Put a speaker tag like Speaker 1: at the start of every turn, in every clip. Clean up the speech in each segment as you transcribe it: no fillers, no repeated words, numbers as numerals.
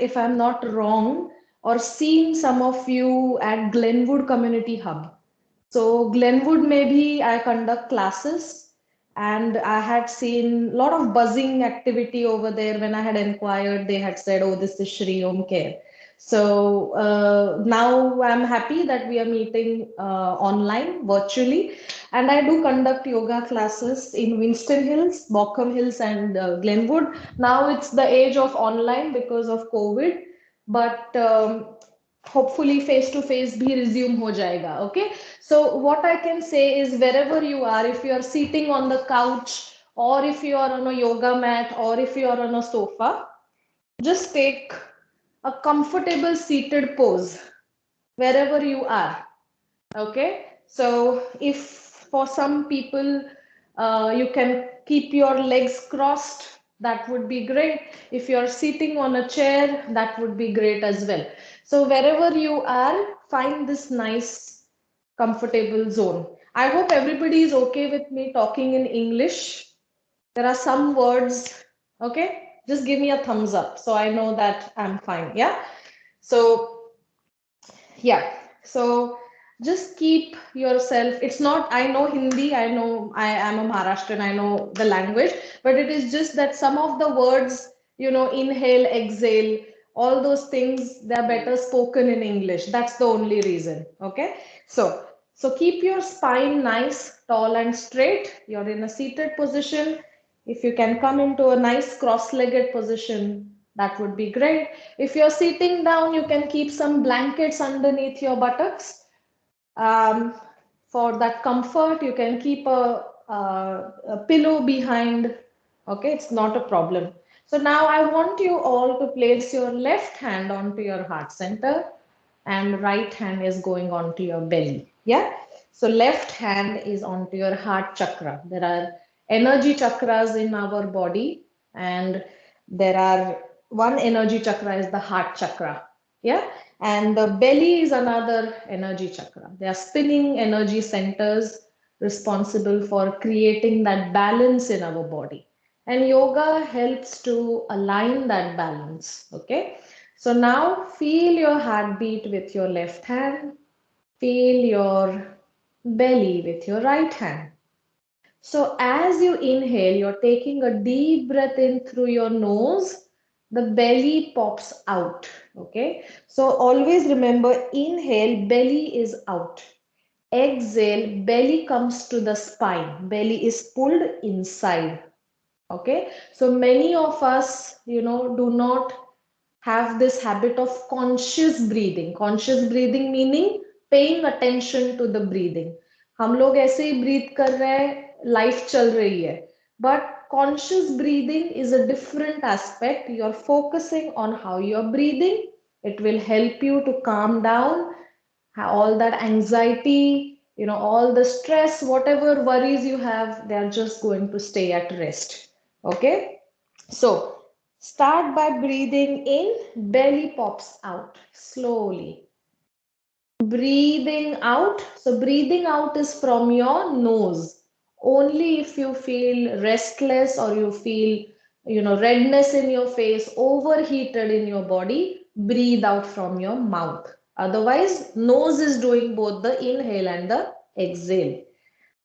Speaker 1: if I'm not wrong, or seen some of you at Glenwood Community Hub. So Glenwood, maybe I conduct classes, and I had seen a lot of buzzing activity over there. When I had inquired, they had said, "Oh, this is Shri Om Care." So now I'm happy that we are meeting online, virtually, and I do conduct yoga classes in Winston Hills, Bochum Hills, and Glenwood. Now it's the age of online because of COVID, but hopefully face to face bhi resume ho jayega. Okay, so what I can say is, wherever you are, if you are sitting on the couch, or if you are on a yoga mat, or if you are on a sofa, just take a comfortable seated pose wherever you are. Okay, so if for some people you can keep your legs crossed, that would be great. If you're sitting on a chair, that would be great as well. So wherever you are, find this nice comfortable zone. I hope everybody is okay with me talking in English. There are some words. Okay, just give me a thumbs up so I know that I'm fine. Yeah, so yeah, so just keep yourself. It's not, I know Hindi, I know I am a Maharashtrian, I know the language, but it is just that some of the words, inhale, exhale, all those things, they're better spoken in English. That's the only reason. Okay, so keep your spine nice, tall and straight. You're in a seated position. If you can come into a nice cross-legged position, that would be great. If you're sitting down, you can keep some blankets underneath your buttocks. Um, for that comfort, you can keep a pillow behind. Okay, it's not a problem. So now I want you all to place your left hand onto your heart center, and right hand is going onto your belly. Yeah. So left hand is onto your heart chakra. There are energy chakras in our body, and there are one energy chakra is the heart chakra. Yeah. And the belly is another energy chakra. They are spinning energy centers responsible for creating that balance in our body. And yoga helps to align that balance. Okay. So now feel your heartbeat with your left hand. Feel your belly with your right hand. So as you inhale, you're taking a deep breath in through your nose. The belly pops out. Okay. So always remember, inhale, belly is out. Exhale, belly comes to the spine. Belly is pulled inside. Okay. So many of us, do not have this habit of conscious breathing. Conscious breathing meaning paying attention to the breathing. हम लोग ऐसे ही breathe कर रहे हैं, life चल रही है. But conscious breathing is a different aspect. You're focusing on how you're breathing. It will help you to calm down all that anxiety, all the stress, whatever worries you have, they're just going to stay at rest. Okay. So start by breathing in, belly pops out slowly. Breathing out. So breathing out is from your nose. Only if you feel restless, or you feel, redness in your face, overheated in your body, breathe out from your mouth. Otherwise, nose is doing both the inhale and the exhale.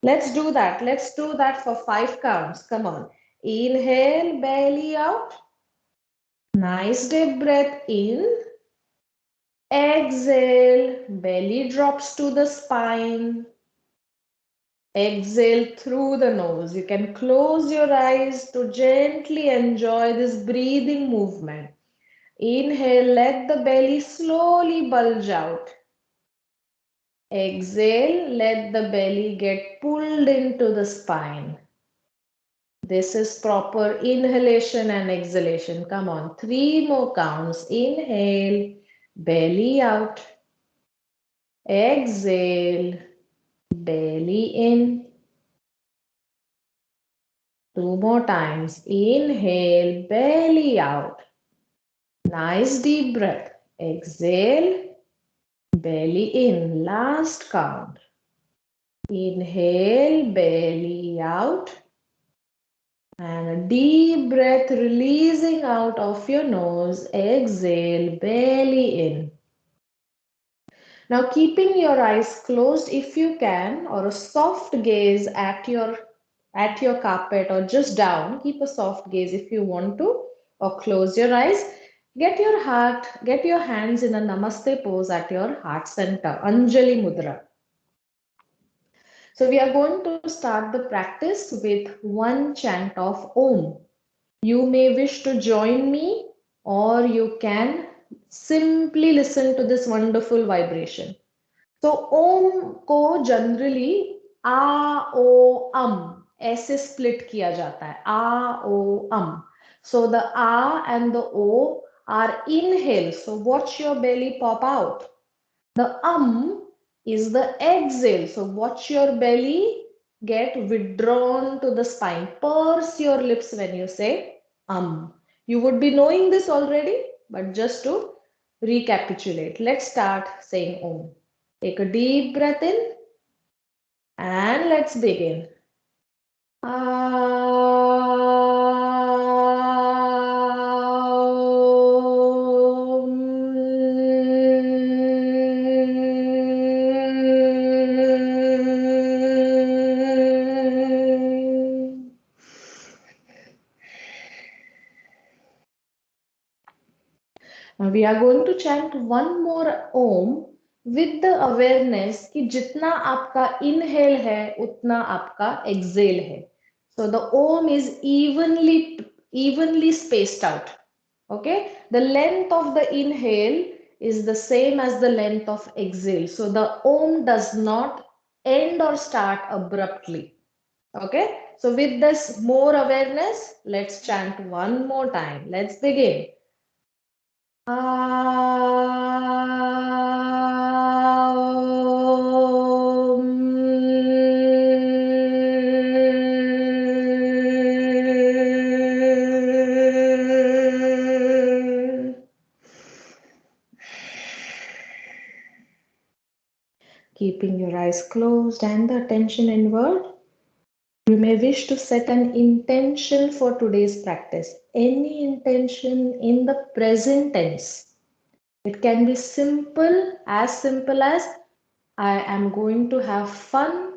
Speaker 1: Let's do that. Let's do that for 5 counts. Come on. Inhale, belly out. Nice deep breath in. Exhale, belly drops to the spine. Exhale through the nose. You can close your eyes to gently enjoy this breathing movement. Inhale, let the belly slowly bulge out. Exhale, let the belly get pulled into the spine. This is proper inhalation and exhalation. Come on, 3 more counts. Inhale, belly out. Exhale, belly in. 2 more times. Inhale, belly out. Nice deep breath. Exhale, belly in. Last count. Inhale, belly out. And a deep breath releasing out of your nose. Exhale, belly in. Now keeping your eyes closed if you can, or a soft gaze at your carpet or just down. Keep a soft gaze if you want to, or close your eyes. Get your hands in a namaste pose at your heart center, Anjali Mudra. So we are going to start the practice with one chant of Om. You may wish to join me, or you can simply listen to this wonderful vibration. तो ओम को generally आ ओ अम ऐसे split किया जाता है आ ओ अम सो द आ एंड द ओ are inhale so watch your belly pop out the is the exhale so watch your belly get withdrawn to the spine purse your lips when you say you would be knowing this already but just to recapitulate let's start saying om. Take a deep breath in and let's begin. Now we are going to chant one more Om with the awareness कि जितना आपका inhale है उतना आपका exhale है. So the Om is evenly spaced out. Okay, the length of the inhale is the same as the length of exhale. So the Om does not end or start abruptly. Okay, so with this more awareness, let's chant one more time. Let's begin. Keeping your eyes closed and the attention inward. You may wish to set an intention for today's practice. Any intention in the present tense. It can be simple as I am going to have fun.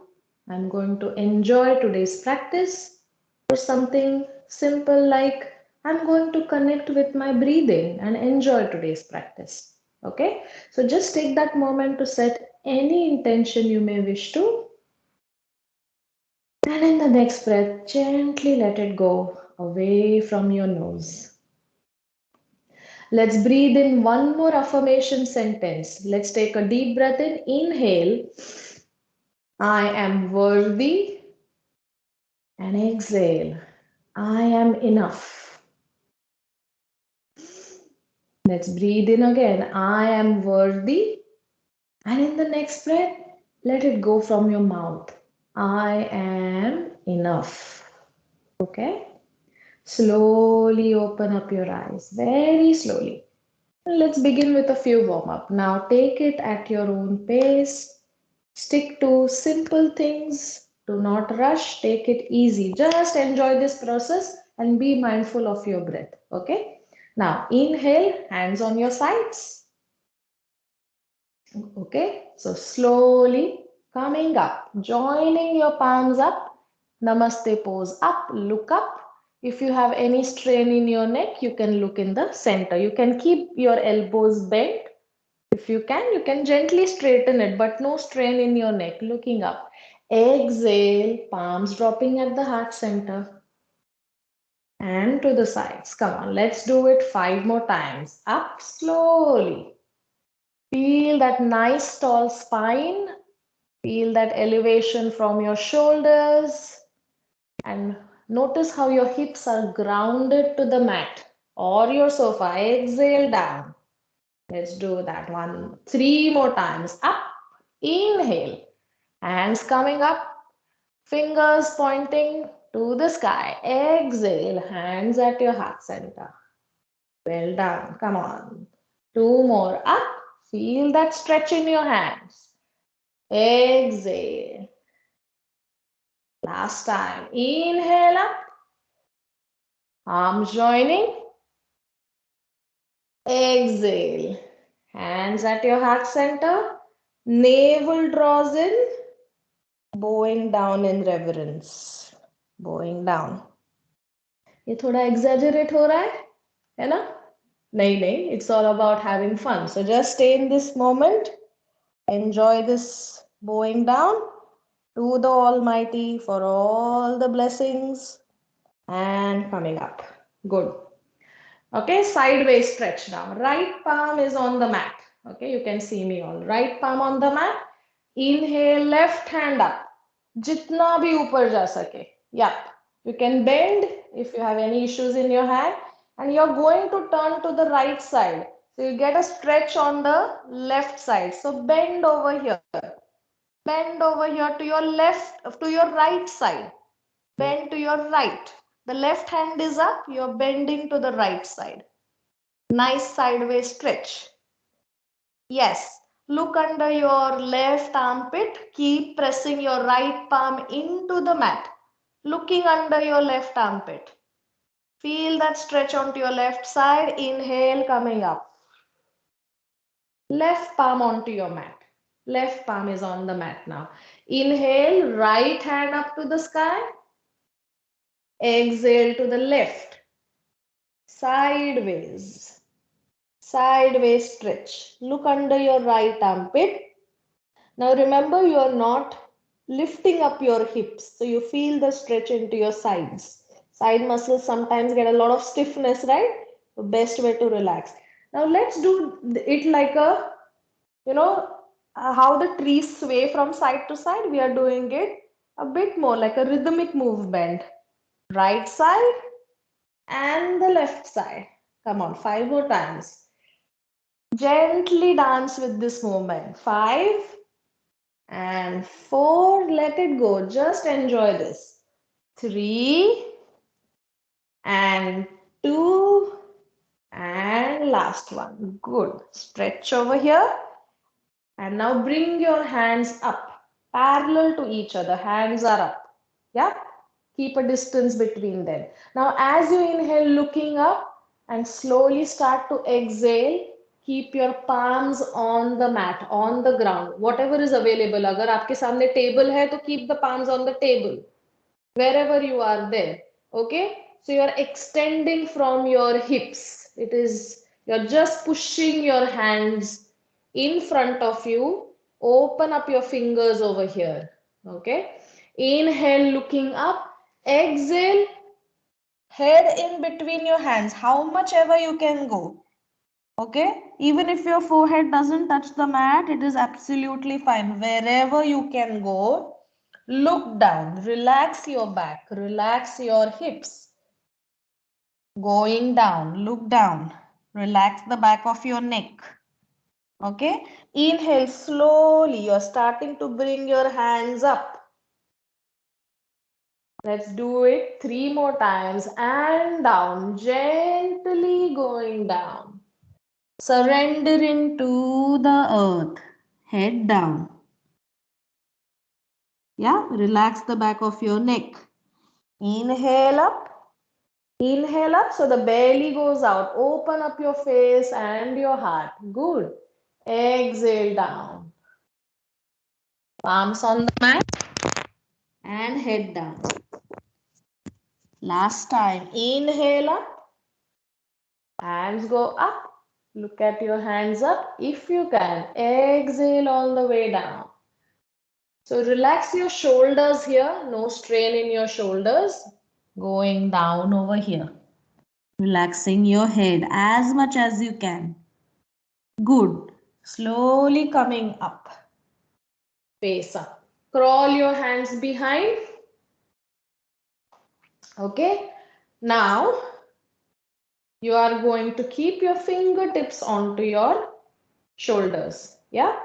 Speaker 1: I'm going to enjoy today's practice. Or something simple like I'm going to connect with my breathing and enjoy today's practice. Okay, so just take that moment to set any intention you may wish to. And in the next breath, gently let it go away from your nose. Let's breathe in one more affirmation sentence. Let's take a deep breath in. Inhale, I am worthy. And exhale, I am enough. Let's breathe in again. I am worthy. And in the next breath, let it go from your mouth. I am enough. Okay? Slowly open up your eyes, very slowly. Let's begin with a few warm-up. Now take it at your own pace. Stick to simple things. Do not rush. Take it easy. Just enjoy this process and be mindful of your breath. Okay? Now inhale, hands on your sides. Okay? So slowly coming up, joining your palms up. Namaste pose up, look up. If you have any strain in your neck, you can look in the center. You can keep your elbows bent. If you can gently straighten it, but no strain in your neck, looking up. Exhale, palms dropping at the heart center. And to the sides. Come on, let's do it 5 more times. Up slowly. Feel that nice tall spine. Feel that elevation from your shoulders. And notice how your hips are grounded to the mat or your sofa. Exhale down. Let's do that one. 3 more times. Up. Inhale. Hands coming up. Fingers pointing to the sky. Exhale. Hands at your heart center. Well done. Come on. 2 more. Up. Feel that stretch in your hands. Exhale. Last time. Inhale up. Arms joining. Exhale. Hands at your heart center. Navel draws in. Bowing down in reverence. Bowing down. ये थोड़ा exaggerate हो रहा है ना? नहीं नहीं, it's all about having fun. So just stay in this moment. Enjoy this bowing down to the Almighty for all the blessings and coming up. Good. Okay, sideways stretch now. Right palm is on the mat. Okay, you can see me all. Right palm on the mat. Inhale, left hand up. Jitna bhi upar ja sake. Yep. You can bend if you have any issues in your hand. And you're going to turn to the right side. So you get a stretch on the left side. So bend over here. Bend over here to your left, to your right side. Bend to your right. The left hand is up. You're bending to the right side. Nice sideways stretch. Yes. Look under your left armpit. Keep pressing your right palm into the mat. Looking under your left armpit. Feel that stretch onto your left side. Inhale, coming up. Left palm onto your mat. Left palm is on the mat now. Inhale, right hand up to the sky. Exhale to the left. Sideways. Sideways stretch. Look under your right armpit. Now remember, you are not lifting up your hips. So you feel the stretch into your sides. Side muscles sometimes get a lot of stiffness, right? The best way to relax. Now let's do it like a, how the trees sway from side to side. We are doing it a bit more like a rhythmic movement. Right side and the left side. Come on, 5 more times. Gently dance with this movement. 5 and 4. Let it go. Just enjoy this. 3 and 2 and last one. Good. Stretch over here. And now bring your hands up, parallel to each other. Hands are up. Yeah. Keep a distance between them. Now, as you inhale, looking up and slowly start to exhale, keep your palms on the mat, on the ground, whatever is available. अगर आपके सामने table है, तो keep the palms on the table, wherever you are there. Okay. So you are extending from your hips. You're just pushing your hands in front of you. Open up your fingers over here. Okay. Inhale, looking up. Exhale, head in between your hands, how much ever you can go. Okay. Even if your forehead doesn't touch the mat, it is absolutely fine. Wherever you can go, look down, relax your back, relax your hips. Going down, look down, relax the back of your neck. Okay. Inhale slowly. You're starting to bring your hands up. Let's do it 3 more times and down, gently going down. Surrendering to the earth. Head down. Yeah, relax the back of your neck. Inhale up. Inhale up so the belly goes out. Open up your face and your heart. Good. Exhale down. Palms on the mat and head down. Last time. Inhale up. Hands go up. Look at your hands up if you can. Exhale all the way down. So relax your shoulders here. No strain in your shoulders. Going down over here. Relaxing your head as much as you can. Good. Slowly coming up. Face up. Crawl your hands behind. Okay. Now you are going to keep your fingertips onto your shoulders. Yeah.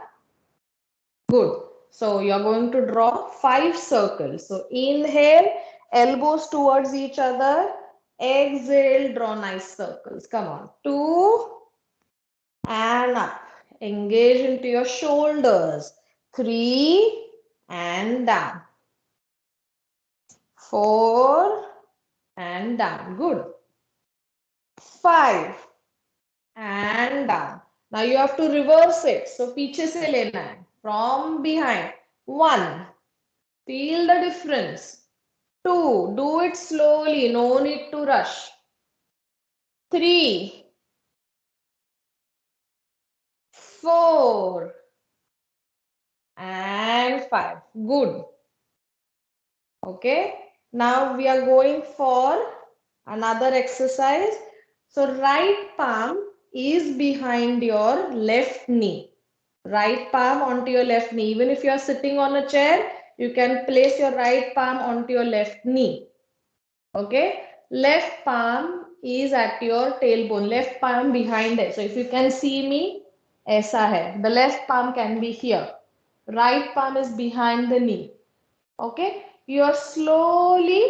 Speaker 1: Good. So you're going to draw 5 circles. So inhale, elbows towards each other. Exhale, draw nice circles. Come on. 2 and up. Engage into your shoulders. 3 and down. 4 and down. Good. 5 and down. Now you have to reverse it. So पीछे से लेना है. From behind. 1. Feel the difference. 2. Do it slowly. No need to rush. 3. 4 and 5. Good. Okay. Now we are going for another exercise. So right palm is behind your left knee. Right palm onto your left knee. Even if you are sitting on a chair, you can place your right palm onto your left knee. Okay. Left palm is at your tailbone. Left palm behind it. So if you can see me, ऐसा है. The left palm can be here. Right palm is behind the knee. Okay. You are slowly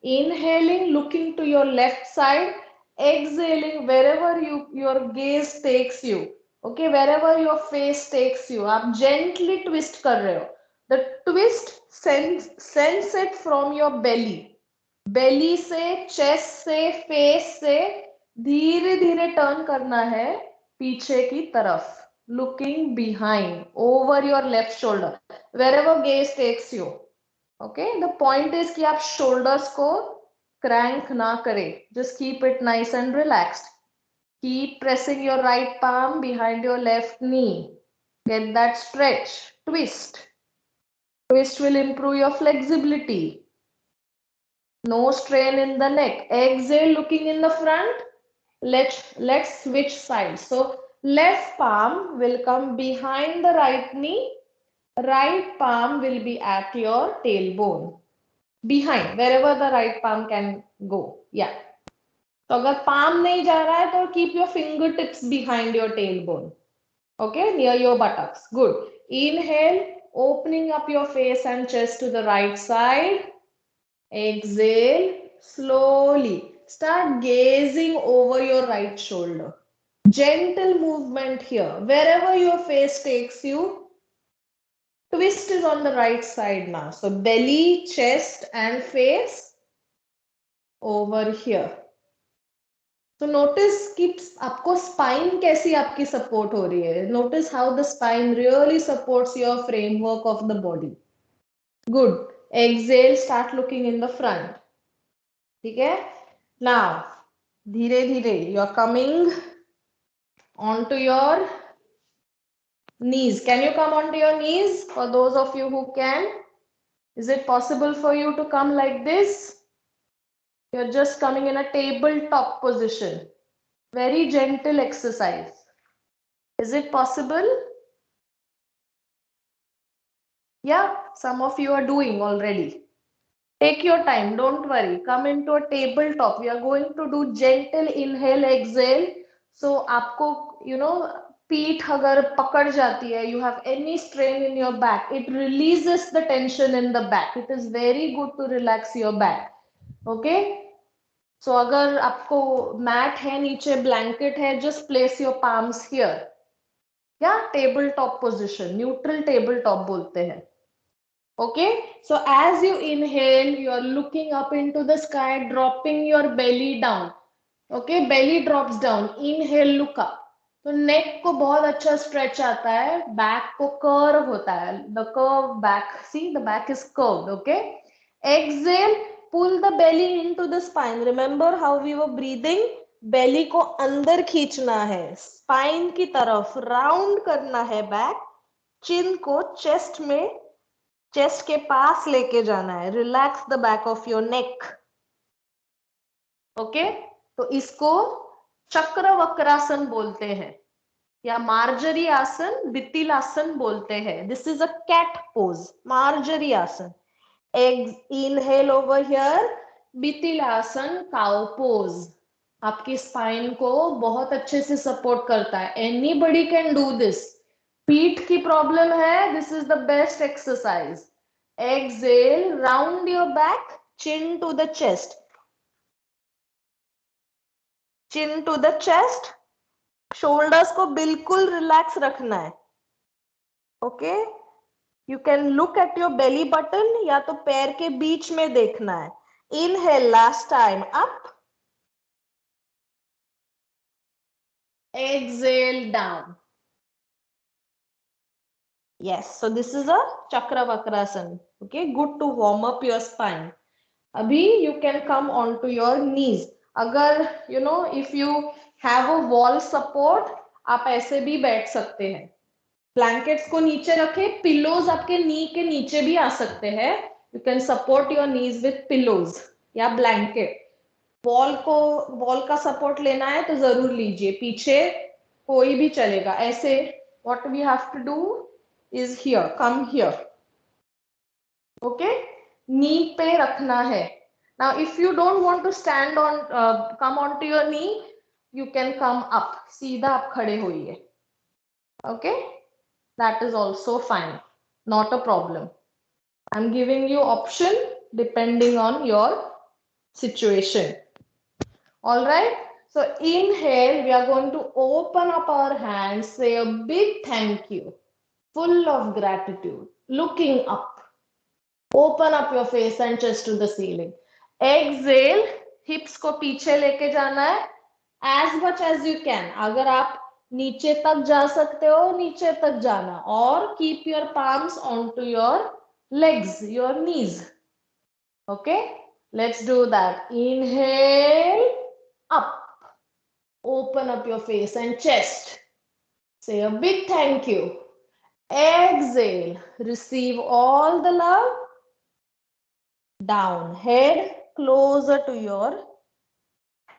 Speaker 1: inhaling, looking to your left side, exhaling wherever your gaze takes you. Okay, wherever your face takes you, आप gently twist कर रहे हो. The twist sense it from your belly. Belly से, chest से, face से धीरे धीरे turn करना है पीछे की तरफ. Looking behind, over your left shoulder, wherever gaze takes you. Okay, the point is कि आप shoulders को crank ना करें. Just keep it nice and relaxed. Keep pressing your right palm behind your left knee. Get that stretch. Twist. Twist will improve your flexibility. No strain in the neck. Exhale, looking in the front. Let's switch sides. So left palm will come behind the right knee. Right palm will be at your tailbone. Behind, wherever the right palm can go. Yeah. तो अगर palm नहीं जा रहा है तो keep your fingertips behind your tailbone. Okay, near your buttocks. Good. Inhale, opening up your face and chest to the right side. Exhale, slowly. Start gazing over your right shoulder. Gentle movement here. Wherever your face takes you, twist is on the right side now. So belly, chest and face over here. So notice कि आपको spine कैसी आपकी support हो रही है. Notice how the spine really supports your framework of the body. Good. Exhale, start looking in the front. ठीक है? Now, धीरे धीरे you are coming onto your knees. Can you come onto your knees? For those of you who can, is it possible for you to come like this? You're just coming in a tabletop position. Very gentle exercise. Is it possible? Yeah, some of you are doing already. Take your time, don't worry. Come into a tabletop. We are going to do gentle inhale, exhale. So आपको, पीठ अगर पकड़ जाती है, you have any strain in your back, it releases the tension in the back. It is very good to relax your back. Okay? So अगर आपको mat है नीचे, blanket है, just place your palms here. Yeah, tabletop position, neutral tabletop बोलते हैं. Okay, so as you inhale, you are looking up into the sky, dropping your belly down. Okay, belly drops down. Inhale, look up. तो neck को बहुत अच्छा stretch आता है, back को curve होता है. The curve back, see the back is curved. Okay, exhale, pull the belly into the spine. Remember how we were breathing? Belly को अंदर खींचना है, spine की तरफ round करना है back, chin को chest में, चेस्ट के पास लेके जाना है. Relax the back of your neck. Okay, तो इसको चक्र वक्रासन बोलते हैं या मार्जरी आसन, बितिल आसन बोलते हैं. This is a cat pose, मार्जरी आसन. इनहेल ओवर हियर, बितिल आसन, काउ पोज. आपकी स्पाइन को बहुत अच्छे से सपोर्ट करता है. Anybody can do this. पीठ की प्रॉब्लम है, this is the best exercise. Exhale, round your back, chin to the chest. Chin to the chest. Shoulders को बिल्कुल relax रखना है. Okay? You can look at your belly button या तो पैर के बीच में देखना है. Inhale last time, up. Exhale down. Yes, so this is a Chakravakrasana. Okay, good to warm up your spine. Abhi, you can come onto your knees. अगर if you have a wall support, आप ऐसे भी बैठ सकते हैं. Blankets को नीचे रखे, पिलोज आपके नी के नीचे भी आ सकते हैं. You can support your knees with pillows या ब्लैंकेट. वॉल का सपोर्ट लेना है तो जरूर लीजिए, पीछे कोई भी चलेगा. ऐसे what we have to do is here, come here. Okay, knee पे रखना है. Now if you don't want to stand on, come on to your knee, you can come up, सीधा आप खड़े होइए. Okay, that is also fine, not a problem. I'm giving you option depending on your situation. All right, so inhale, we are going to open up our hands, say a big thank you, full of gratitude, looking up. Open up your face and chest to the ceiling. Exhale, hips को पीछे लेके जाना है as much as you can. अगर आप नीचे तक जा सकते हो, नीचे तक जाना. और keep your palms onto your legs, your knees. Okay, let's do that. Inhale, up. Open up your face and chest. Say a big thank you. Exhale, receive all the love. Down, head closer to your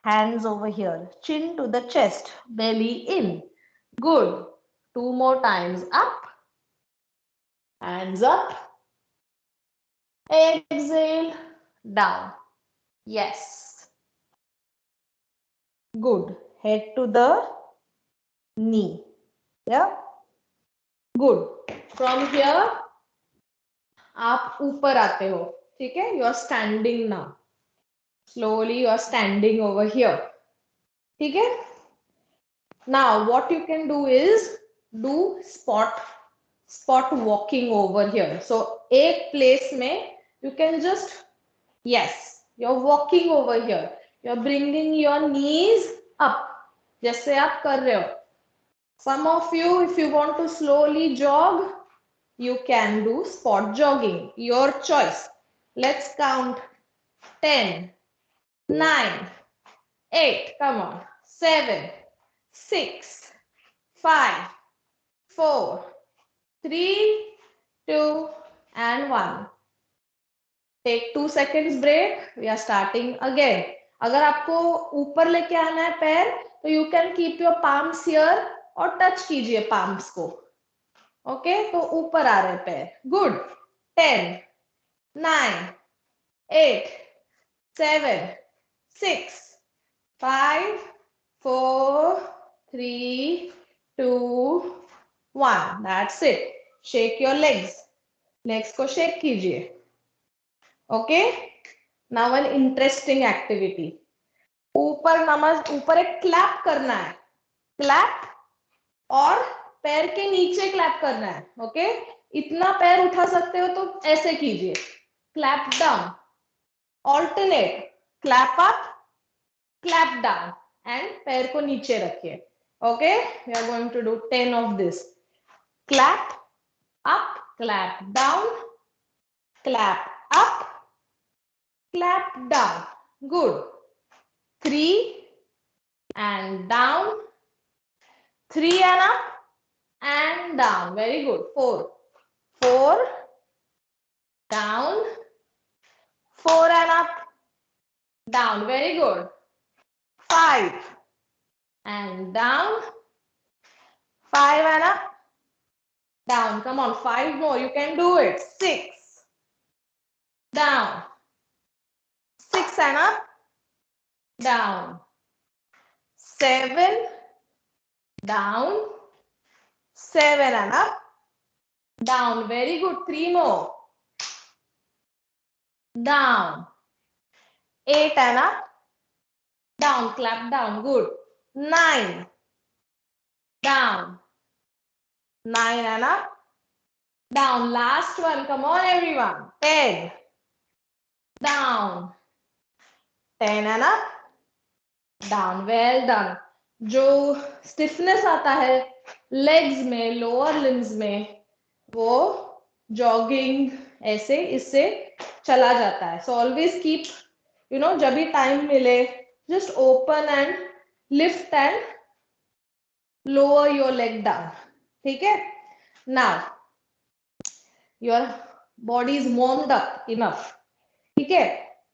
Speaker 1: hands over here, chin to the chest, belly in. Good. 2 more times. Up, hands up. Exhale, down. Yes. Good. Head to the knee. Yeah. Good. From here, आप ऊपर आते हो. ठीक है? You are standing now. Slowly you are standing over here. ठीक है? Now what you can do is do spot walking over here. So एक place में you can just, yes, you're walking over here. You're bringing your knees up. जैसे आप कर रहे हो. Some of you, if you want to slowly jog, you can do spot jogging. Your choice. Let's count 10, 9, 8, come on, 7, 6, 5, 4, 3, 2, and 1. Take 2 seconds break. We are starting again. अगर आपको ऊपर लेके आना है पैर, तो you can keep your palms here और touch कीजिए palms को. ओके, तो ऊपर आ रहे पैर. Good. 10, 9, 8, 7, 6, 5, 4, 3, 2, 1. That's it. Shake your legs. Legs को shake कीजिए. Okay, now an interesting activity. ऊपर एक क्लैप करना है. क्लैप और पैर के नीचे क्लैप करना है. ओके, इतना पैर उठा सकते हो तो ऐसे कीजिए. Clap down, alternate, clap up, clap down, and पैर को नीचे रखिए. Okay, we are going to do 10 of this. Clap up, clap down, clap up, clap down. Good. 3 and down. 3 and up and down. Very good. 4. 4 down. 4 and up, down. Very good. 5 and down. 5 and up, down. Come on, 5 more. You can do it. 6 down. 6 and up, down. 7 down. 7 and up, down. Very good. 3 more. Down. 8 and up, down. Clap down. Good. 9 down. 9 and up, down. Last one. Come on, everyone. 10 down. 10 and up, down. Well done. जो stiffness आता है legs में, lower limbs में, वो jogging ऐसे इससे चला जाता है. सो ऑलवेज कीप, जब भी टाइम मिले, just open and lift and lower your leg down. ठीक है. Now your body is warmed up enough. ठीक है.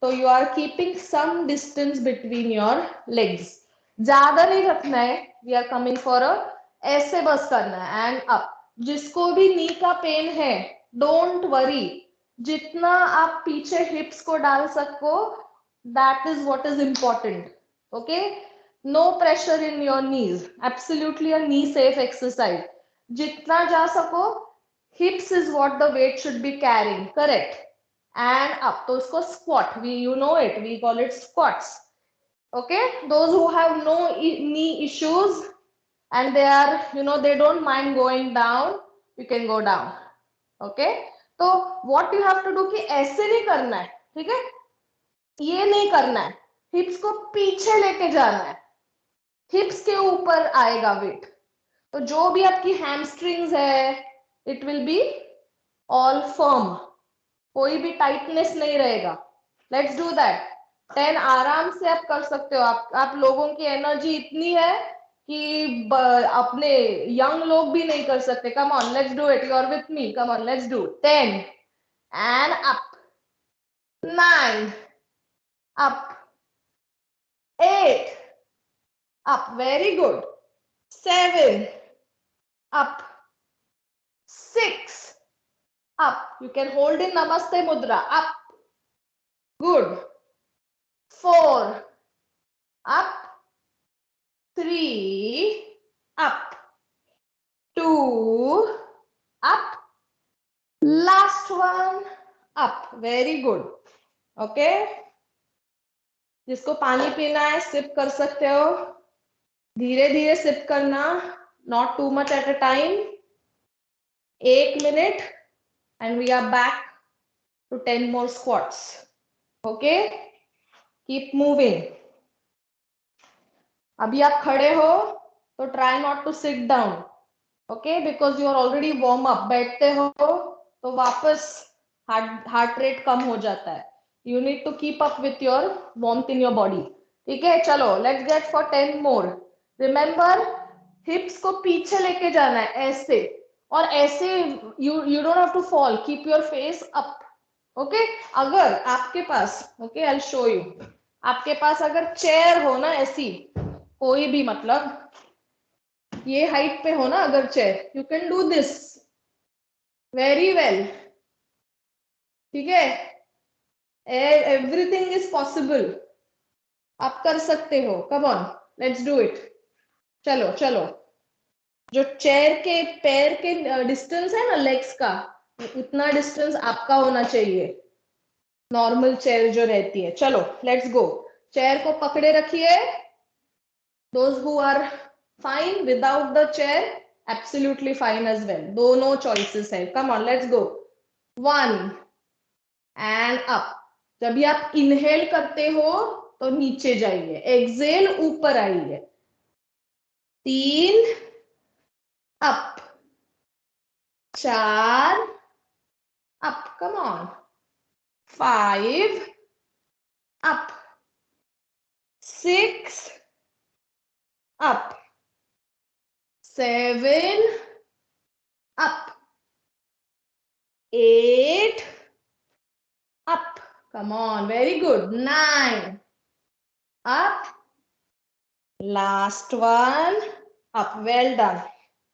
Speaker 1: तो you are keeping some distance between your legs. ज्यादा नहीं रखना है. We are coming for a, ऐसे बस करना है एंड अप. जिसको भी नी का पेन है, डोंट वरी. जितना आप पीछे हिप्स को डाल सको, that is what is important. Okay. No pressure in your knees. Absolutely a knee safe exercise. जितना जा सको, hips is what the weight should be carrying. Correct. And up. तो इसको squat, we you know it, we call it squats. Okay, those who have no knee issues and they are, they don't mind going down, you can go down. Okay, तो what you have to do कि ऐसे नहीं करना है. ठीक है. ये नहीं करना है. हिप्स को पीछे लेके जाना है. हिप्स के ऊपर आएगा वेट. तो जो भी आपकी हैमस्ट्रिंग्स है, it will be all firm. कोई भी टाइटनेस नहीं रहेगा. Let's do that. 10 आराम से आप कर सकते हो. आप लोगों की एनर्जी इतनी है कि अपने यंग लोग भी नहीं कर सकते. Come on, let's do it. You are with me. Come on, let's do. 10 and up. 9 up. 8 up. Very good. 7 up. 6 up. You can hold in Namaste Mudra. Up. Good. 4 up. 3 up. 2 up. Last one up. Very good. Okay. जिसको पानी पीना है SIP कर सकते हो. धीरे धीरे SIP करना. Not too much at a time. 1 minute and we are back to 10 more squats. Okay. Keep moving. अभी आप खड़े हो तो try not to sit down. Okay, because you are already warm up. बैठते हो तो वापस हार्ट रेट कम हो जाता है. You need to keep up with your warmth in your body. ठीक है. चलो, let's get for 10 more. Remember, hips को पीछे लेके जाना है ऐसे. और ऐसे you don't have to fall. Keep your face up. Okay. अगर आपके पास, okay, I'll show you. आपके पास अगर चेयर हो ना ऐसी, कोई भी, मतलब ये हाइट पे हो ना अगर chair, you can do this very well. ठीक है. Everything is possible. आप कर सकते हो. कम ऑन, लेट्स डू इट. चलो चलो. जो चेयर के पैर के डिस्टेंस है ना लेग्स का, उतना डिस्टेंस आपका होना चाहिए. नॉर्मल चेयर जो रहती है. चलो, लेट्स गो. चेयर को पकड़े रखिए. Those who are fine without the chair, absolutely fine as well. दोनों चॉइसेस है. Come on, let's go. 1 and up. जब भी आप इनहेल करते हो तो नीचे जाइए. एक्सेल ऊपर आइए. 3 up. 4 up. Come on. 5 up. 6 up. 7 up. 8 up. Come on, very good. 9 up. Last one up. Well done.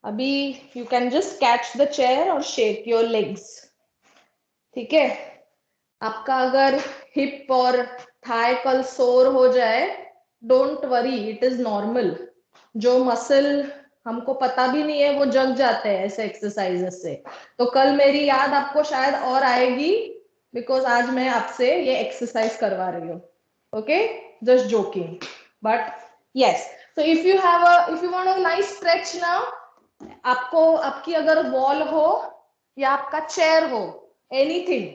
Speaker 1: अभी you can just catch the chair और shake your legs. ठीक है. आपका अगर हिप और थाई कल सोर हो जाए, don't worry, it is normal. जो मसल हमको पता भी नहीं है वो जग जाते हैं ऐसे एक्सरसाइजेस से. तो कल मेरी याद आपको शायद और आएगी, बिकॉज आज मैं आपसे ये एक्सरसाइज करवा रही हूँ. Okay, just joking. But yes, so if you want a nice stretch now, आपको आपकी अगर वॉल हो या आपका चेयर हो, एनीथिंग,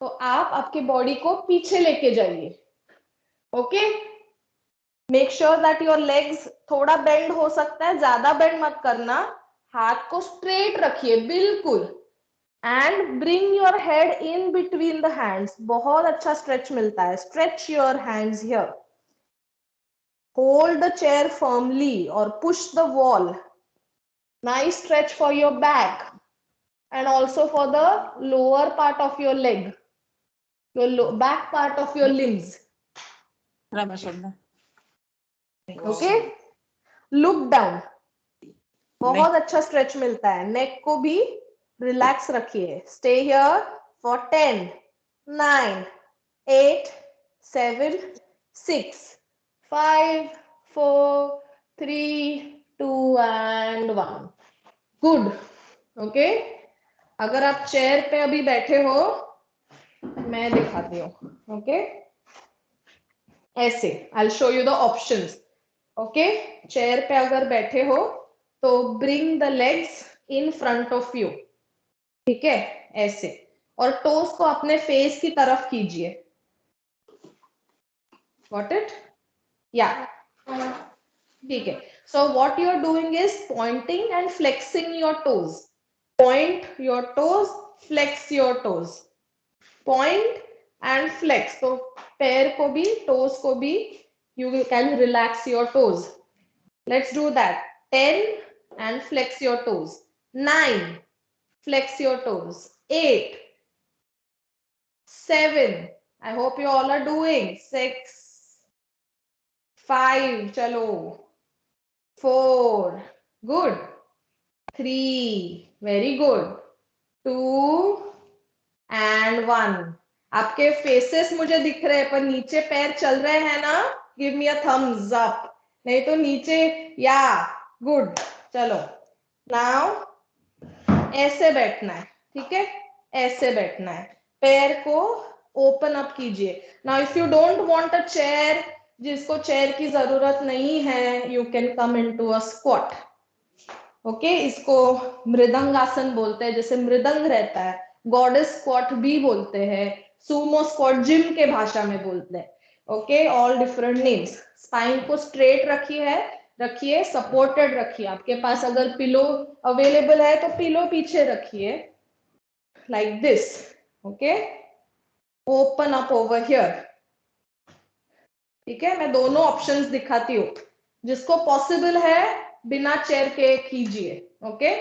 Speaker 1: तो आप आपके बॉडी को पीछे लेके जाइए. Okay. Make sure that your legs थोड़ा बेंड हो सकता है, ज्यादा बेंड मत करना, हाथ को स्ट्रेट रखिए बिल्कुल, and bring your head in between the hands, बहुत अच्छा स्ट्रेच मिलता है, stretch your hands here, hold the chair firmly और push the wall, nice stretch for your back and also for the lower part of your leg, your back part of your limbs. Okay, look down, बहुत अच्छा stretch मिलता है, नेक को भी relax रखिए, stay here for 10 9 8 7 6 5 4 3 2 and 1. Good. Okay, अगर आप chair पे अभी बैठे हो, मैं दिखाती हूँ. ओके, ऐसे I show you the options. Okay, chair पे अगर बैठे हो तो bring the legs in front of you. ठीक है, ऐसे, और टोस को अपने फेस की तरफ कीजिए. Got it? या, ठीक है. So what you are doing is pointing and flexing your toes. Point your toes, flex your toes, point and flex. तो पैर को भी, टोज को भी, you can relax your toes. Let's do that. 10 and flex your toes. 9, flex your toes. 8, 7, I hope you all are doing. 6, 5, chalo. 4, good. 3, very good. 2 and 1. आपके faces मुझे दिख रहे हैं, पर नीचे पैर चल रहे हैं ना? Give me a thumbs up, नहीं तो नीचे. या, गुड. चलो, नाउ ऐसे बैठना है. ठीक है, ऐसे बैठना है, पैर को ओपन अप कीजिए. Now if you don't want a chair, जिसको चेयर की जरूरत नहीं है, you can come into a squat. Okay, इसको मृदंगासन बोलते हैं, जैसे मृदंग रहता है, गॉडेस स्क्वाट भी बोलते हैं, सुमो स्क्वाट जिम के भाषा में बोलते हैं. Okay, all different names. Spine को स्ट्रेट रखिए, सपोर्टेड रखिए. आपके पास अगर पिलो अवेलेबल है तो पिलो पीछे रखिए, like this. Okay, open up over here. ठीक है, मैं दोनों ऑप्शंस दिखाती हूँ, जिसको पॉसिबल है बिना चेयर के कीजिए. Okay,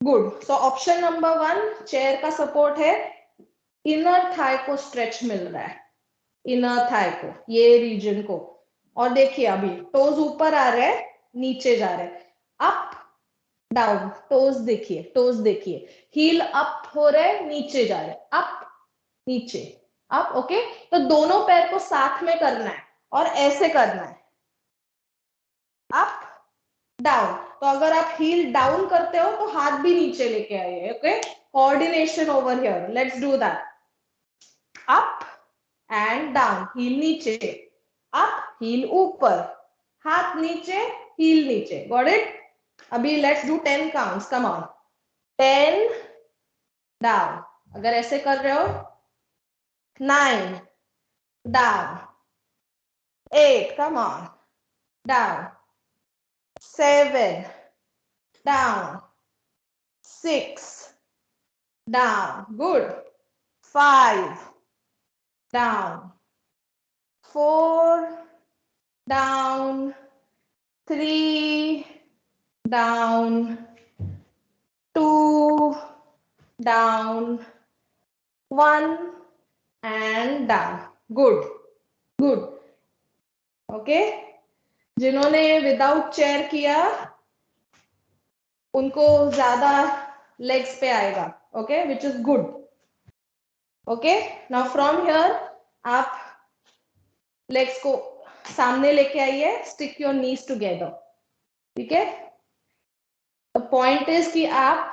Speaker 1: good. So option number 1, chair का सपोर्ट है, इनर थाई को स्ट्रेच मिल रहा है, इनर थाई को, ये रीजन को. और देखिए अभी टोज ऊपर आ रहे हैं, नीचे जा रहे हैं, अप डाउन. टोज देखिए, टोज देखिए, हील अप हो रहे, नीचे जा रहे, अप नीचे अप. ओके, तो दोनों पैर को साथ में करना है और ऐसे करना है, अप डाउन. तो अगर आप हील डाउन करते हो तो हाथ भी नीचे लेके आइए. Okay, coordination over here. Let's do that. Up and down, heel नीचे, अप हील ऊपर, हाथ नीचे, हील नीचे. Got it? अभी let's do 10 counts. Come on. 10 down, अगर ऐसे कर रहे हो, 9 down, 8, come on, down, 7 down, 6 down, good, 5 down, 4 down, 3 down, 2 down, 1 and down. Good, good. Okay, जिन्होंने विदाउट चेयर किया उनको ज्यादा लेग्स पे आएगा. Okay, which is good. Okay, now from here आप लेग्स को सामने लेके आइए, स्टिक योर नीज टुगेदर. ठीक है, द पॉइंट इज कि आप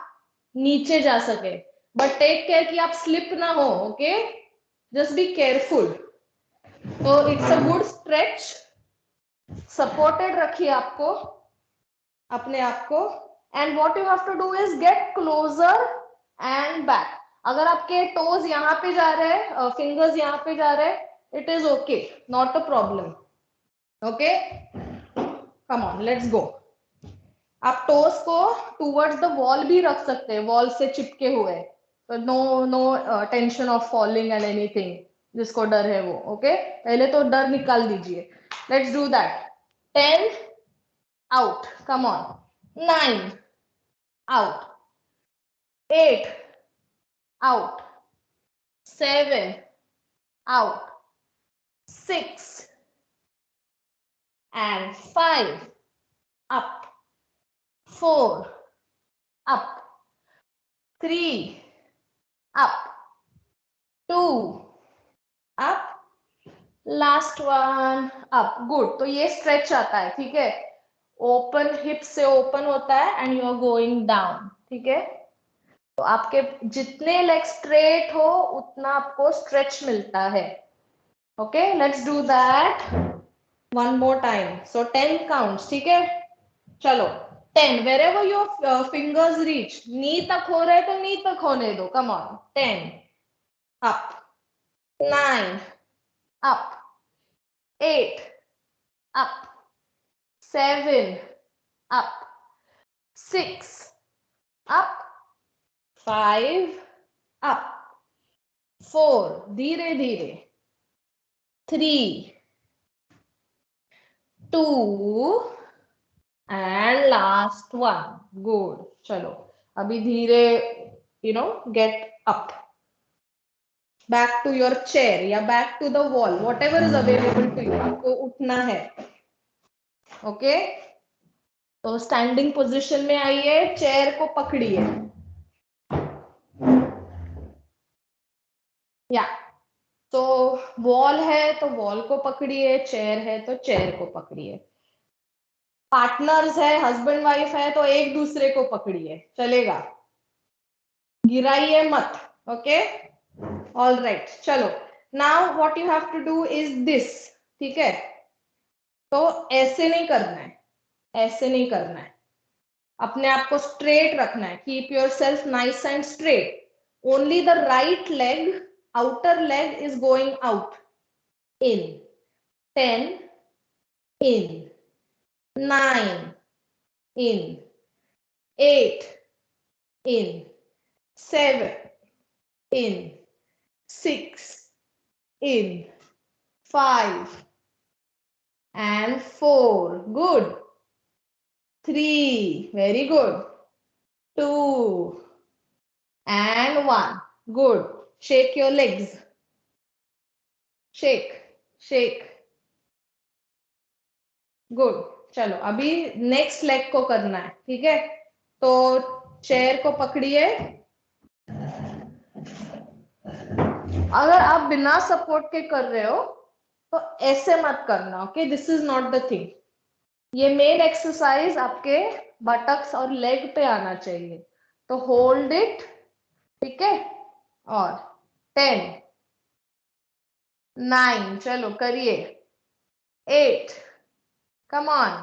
Speaker 1: नीचे जा सके, बट टेक केयर कि आप स्लिप ना हो. Okay, just be careful. तो it's a good stretch. Supported रखिए आपको, अपने आप को. And what you have to do is get closer and back. अगर आपके टोज यहाँ पे जा रहे हैं, फिंगर्स यहाँ पे जा रहे हैं, it is okay, not a problem. Okay, come on, let's गो। आप टोस को टूवर्ड्स द वॉल भी रख सकते हैं, वॉल से चिपके हुए, तो no no tension of falling and anything, जिसको डर है वो। ओके, पहले तो डर निकाल दीजिए। Let's do that. 10 out, come on. 9 out, 8 out, 7 out, 6 and 5 up, 4 up, 3 up, 2 up, last one up. Good. तो ये स्ट्रेच आता है, ठीक है। ओपन, हिप से ओपन होता है and you are going down, ठीक है। तो आपके जितने लेग स्ट्रेट हो उतना आपको स्ट्रेच मिलता है। Okay, let's do that one more time. So 10 counts, ठीक है। चलो 10, wherever your fingers reach, नी तक हो रहे तो नी तक होने दो, कम on. 10 up, 9 up, 8 up, 7 up, 6 up, 5 up, 4 धीरे धीरे, 3 2 एंड लास्ट वन। गुड। चलो अभी धीरे, get up, back to your chair या back to the wall, whatever is available to you, आपको उठना है। ओके, तो स्टैंडिंग पोजिशन में आइए, चेयर को पकड़िए। या तो वॉल है तो वॉल को पकड़िए, चेयर है तो चेयर को पकड़िए। पार्टनर्स है, हस्बैंड वाइफ है, तो एक दूसरे को पकड़िए, चलेगा, गिराइए मत। Okay, all right. चलो now what you have to do is this, ठीक है। तो ऐसे नहीं करना है, ऐसे नहीं करना है, अपने आप को स्ट्रेट रखना है। Keep your self nice and straight. Only the right leg, outer leg is going out, in. 10 in, 9 in, 8 in, 7 in, 6 in, 5 and 4. Good. 3. Very good. 2 and 1. Good. Shake your legs. Shake, shake. Good. चलो अभी next leg को करना है, ठीक है। तो chair को पकड़िए। अगर आप बिना सपोर्ट के कर रहे हो तो ऐसे मत करना, okay, this is not the thing. ये मेन एक्सरसाइज आपके बटक्स और लेग पे आना चाहिए, तो होल्ड इट, ठीक है। और 10 9, चलो करिए। 8, कम ऑन।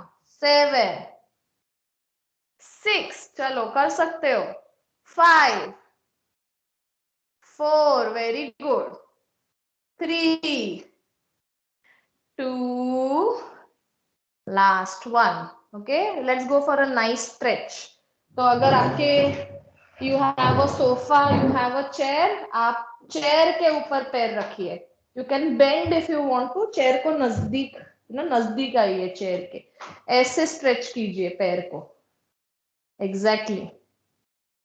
Speaker 1: 7 6, चलो कर सकते हो। 5 4, very good. 3 2, last one. Okay, let's go for a nice stretch. तो अगर आपके you have a sofa, you have a chair, आप चेयर के ऊपर पैर रखिए। You can bend if you want to, chair को नजदीक, नजदीक आइए चेयर के, ऐसे स्ट्रेच कीजिए पैर को। Exactly,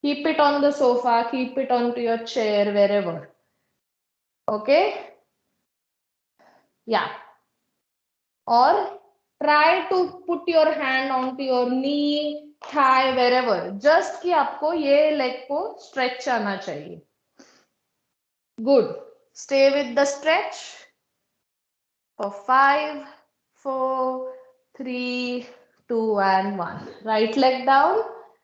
Speaker 1: keep it on the sofa, keep it onto your chair, wherever. Okay, yeah. Or try to put your hand onto your knee, thigh, wherever, just कि आपको ये लेग को स्ट्रेच आना चाहिए। Good. Stay with the stretch for 5 4 3 2 and 1। Right leg down,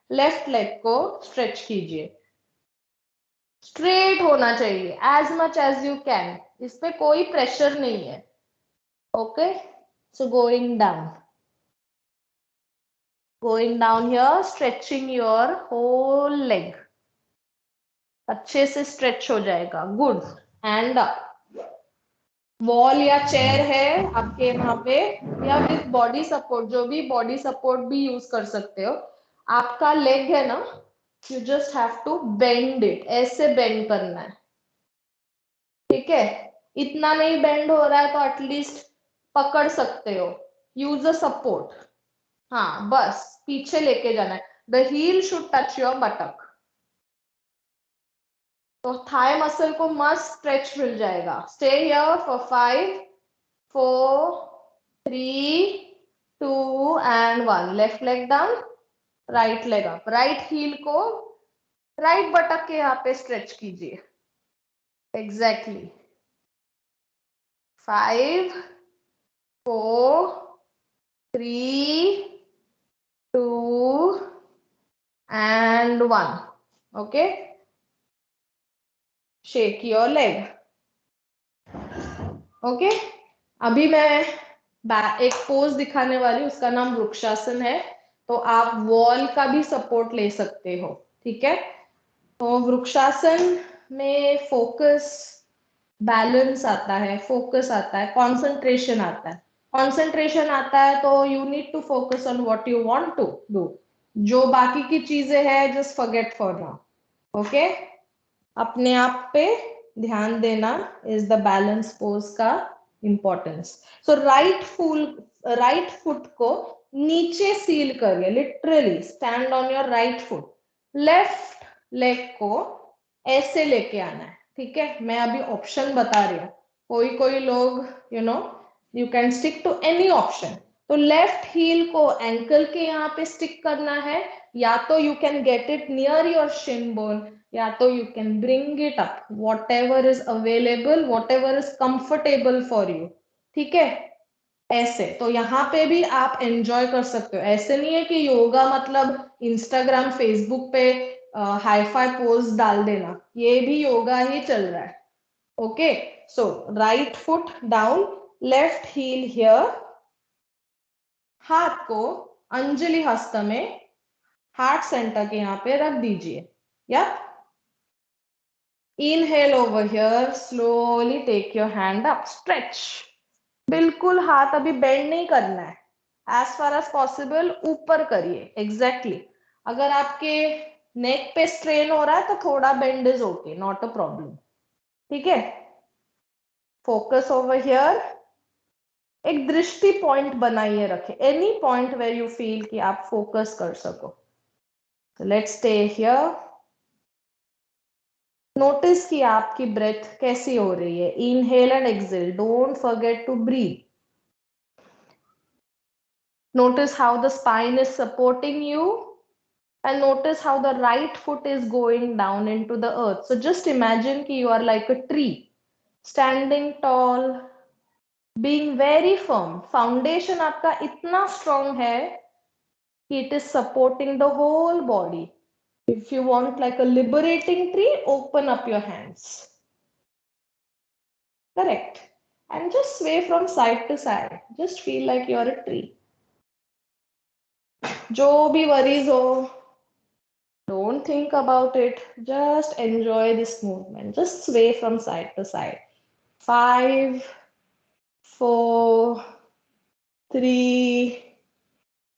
Speaker 1: left leg को stretch कीजिए। Straight होना चाहिए as much as you can, इस पे कोई प्रेशर नहीं है। Okay, so going down here, stretching your whole leg, अच्छे से स्ट्रेच हो जाएगा। गुड। एंड अप, वॉल या चेयर है आपके वहां पे, या विथ बॉडी सपोर्ट, जो भी बॉडी सपोर्ट भी यूज कर सकते हो। आपका लेग है ना, you just have to bend it, ऐसे बेंड करना है, ठीक है। इतना नहीं बेंड हो रहा है तो एटलीस्ट पकड़ सकते हो, यूज अ सपोर्ट। हाँ बस पीछे लेके जाना है, the heel should touch your buttock, तो थाई मसल को मस्त स्ट्रेच मिल जाएगा। Stay here for 5 4 3 2 and 1। Left leg down, right leg up, right heel को राइट बटक के यहाँ पे स्ट्रेच कीजिए। Exactly 5 4 3 2 and 1। Okay, shake your leg. Okay, अभी मैं एक पोज दिखाने वाली हूँ, उसका नाम वृक्षासन है। तो आप वॉल का भी सपोर्ट ले सकते हो, ठीक है। तो वृक्षासन में फोकस, बैलेंस आता है, फोकस आता है, कंसंट्रेशन आता है। कंसंट्रेशन आता है तो you need to focus on what you want to do. जो बाकी की चीजें हैं just forget for now. Okay, अपने आप पे ध्यान देना इज द बैलेंस पोज का इंपॉर्टेंस। सो राइट फुट को नीचे सील करिए, literally stand on your right foot. Left leg को ऐसे लेके आना है, ठीक है। मैं अभी ऑप्शन बता रही हूँ, कोई कोई लोग you can stick to any option. तो लेफ्ट हील को एंकल के यहाँ पे स्टिक करना है, या तो you can get it near your shin bone, या तो you can bring it up, whatever is available, whatever is comfortable for you, ठीक है। ऐसे तो यहाँ पे भी आप एंजॉय कर सकते हो। ऐसे नहीं है कि योगा मतलब इंस्टाग्राम फेसबुक पे हाई फाई पोज डाल देना, ये भी योगा ही चल रहा है। Okay, so right foot down, left heel here, हाथ को अंजलि हस्त में हार्ट सेंटर के यहाँ पे रख दीजिए। या inhale over here, slowly take your hand up, stretch. बिल्कुल हाथ अभी बेंड नहीं करना है, एज फार एज पॉसिबल ऊपर करिए। एग्जैक्टली अगर आपके नेक पे स्ट्रेन हो रहा है तो थोड़ा bend is okay, not a problem, ठीक है। फोकस ओवर हियर, एक दृष्टि पॉइंट बनाइए रखे, any point where you feel कि आप फोकस कर सको। Let's stay here. नोटिस कि आपकी ब्रेथ कैसी हो रही है, inhale and exhale, don't forget to breathe. Notice how the spine is supporting you, and notice how the right foot is going down into the earth. So just imagine कि you are like a tree, standing tall, being very firm. Foundation आपका इतना strong है कि it is supporting the whole body. If you want like a liberating tree, open up your hands. Correct. And just sway from side to side. Just feel like you're a tree. जो भी worries हो, don't think about it. Just enjoy this movement. Just sway from side to side. 5 4 3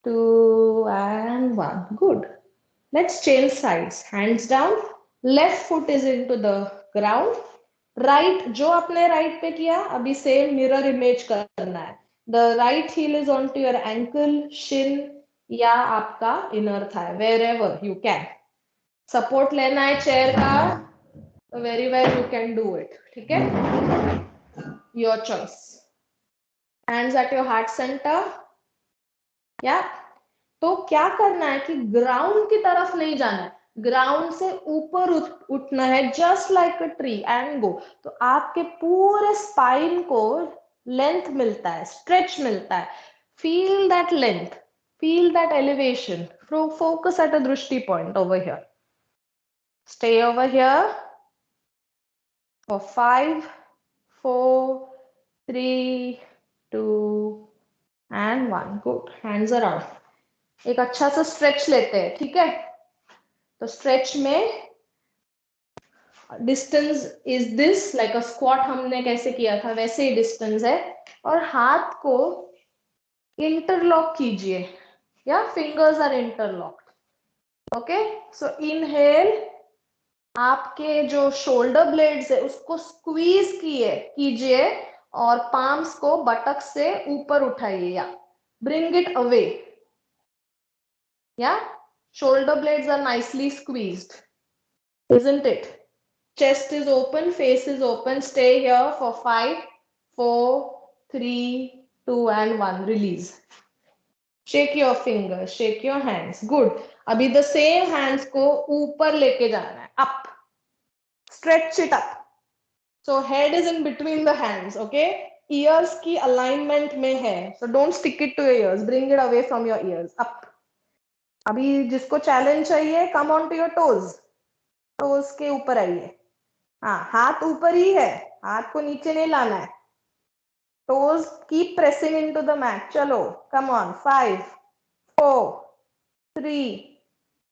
Speaker 1: 2 and 1. Good. Let's change sides. Hands down. Left foot is into the ground. Right, जो आपने right पे किया अभी same mirror image करना है. The right heel is onto your ankle, shin या आपका inner thigh, wherever you can. Support लेना है चेयर का, very well you can do it, ठीक है। Your choice. Hands at your heart centre. या तो क्या करना है कि ग्राउंड की तरफ नहीं जाना है, ग्राउंड से ऊपर उठना है, just like a tree and go. तो आपके पूरे स्पाइन को लेंथ मिलता है, स्ट्रेच मिलता है। Feel that length, feel that elevation, focus at a drishti point over here. Stay over here for 5 4 3 2 and 1. Good. Hands around. एक अच्छा सा स्ट्रेच लेते हैं, ठीक है। तो स्ट्रेच में distance is this, like a squat हमने कैसे किया था वैसे ही डिस्टेंस है। और हाथ को इंटरलॉक कीजिए, या fingers are interlocked. Okay, so inhale, आपके जो शोल्डर ब्लेड्स है उसको स्क्वीज कीजिए और पाम्स को बटक से ऊपर उठाइए, या ब्रिंग इट अवे। या shoulder blades are nicely squeezed, isn't it? Chest is open, face is open. Stay here for 5, 4, 3, 2 and 1. Release. Shake your fingers, shake your hands. Good. अभी the same hands को ऊपर लेके जाना है, up. Stretch it up. So head is in between the hands, okay? Ears की alignment में है. So don't stick it to your ears. Bring it away from your ears. Up. अभी जिसको challenge चाहिए, come on to your toes. Toes के ऊपर आइए. हाँ, हाथ ऊपर ही है, हाथ को नीचे नहीं लाना है. Toes keep pressing into the mat. चलो, come on. 5, 4, 3,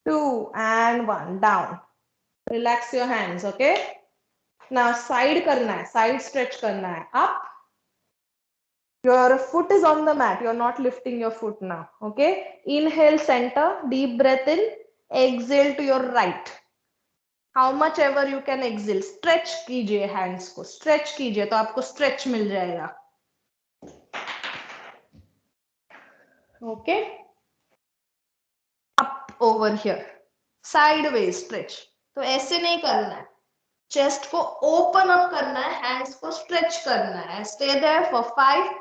Speaker 1: 2 and 1. Down. Relax your hands, okay? Now side करना है, side stretch करना है. Up. Your foot is on the mat. You're not lifting your foot now, okay? Inhale center, deep breath in. Exhale to your right. How much ever you can exhale. Stretch कीजिए hands को. Stretch कीजिए तो आपको stretch मिल जाएगा. Okay? Up over here. Sideways stretch. तो ऐसे नहीं करना है. Chest को open up करना है, hands को stretch करना है. Stay there for 5,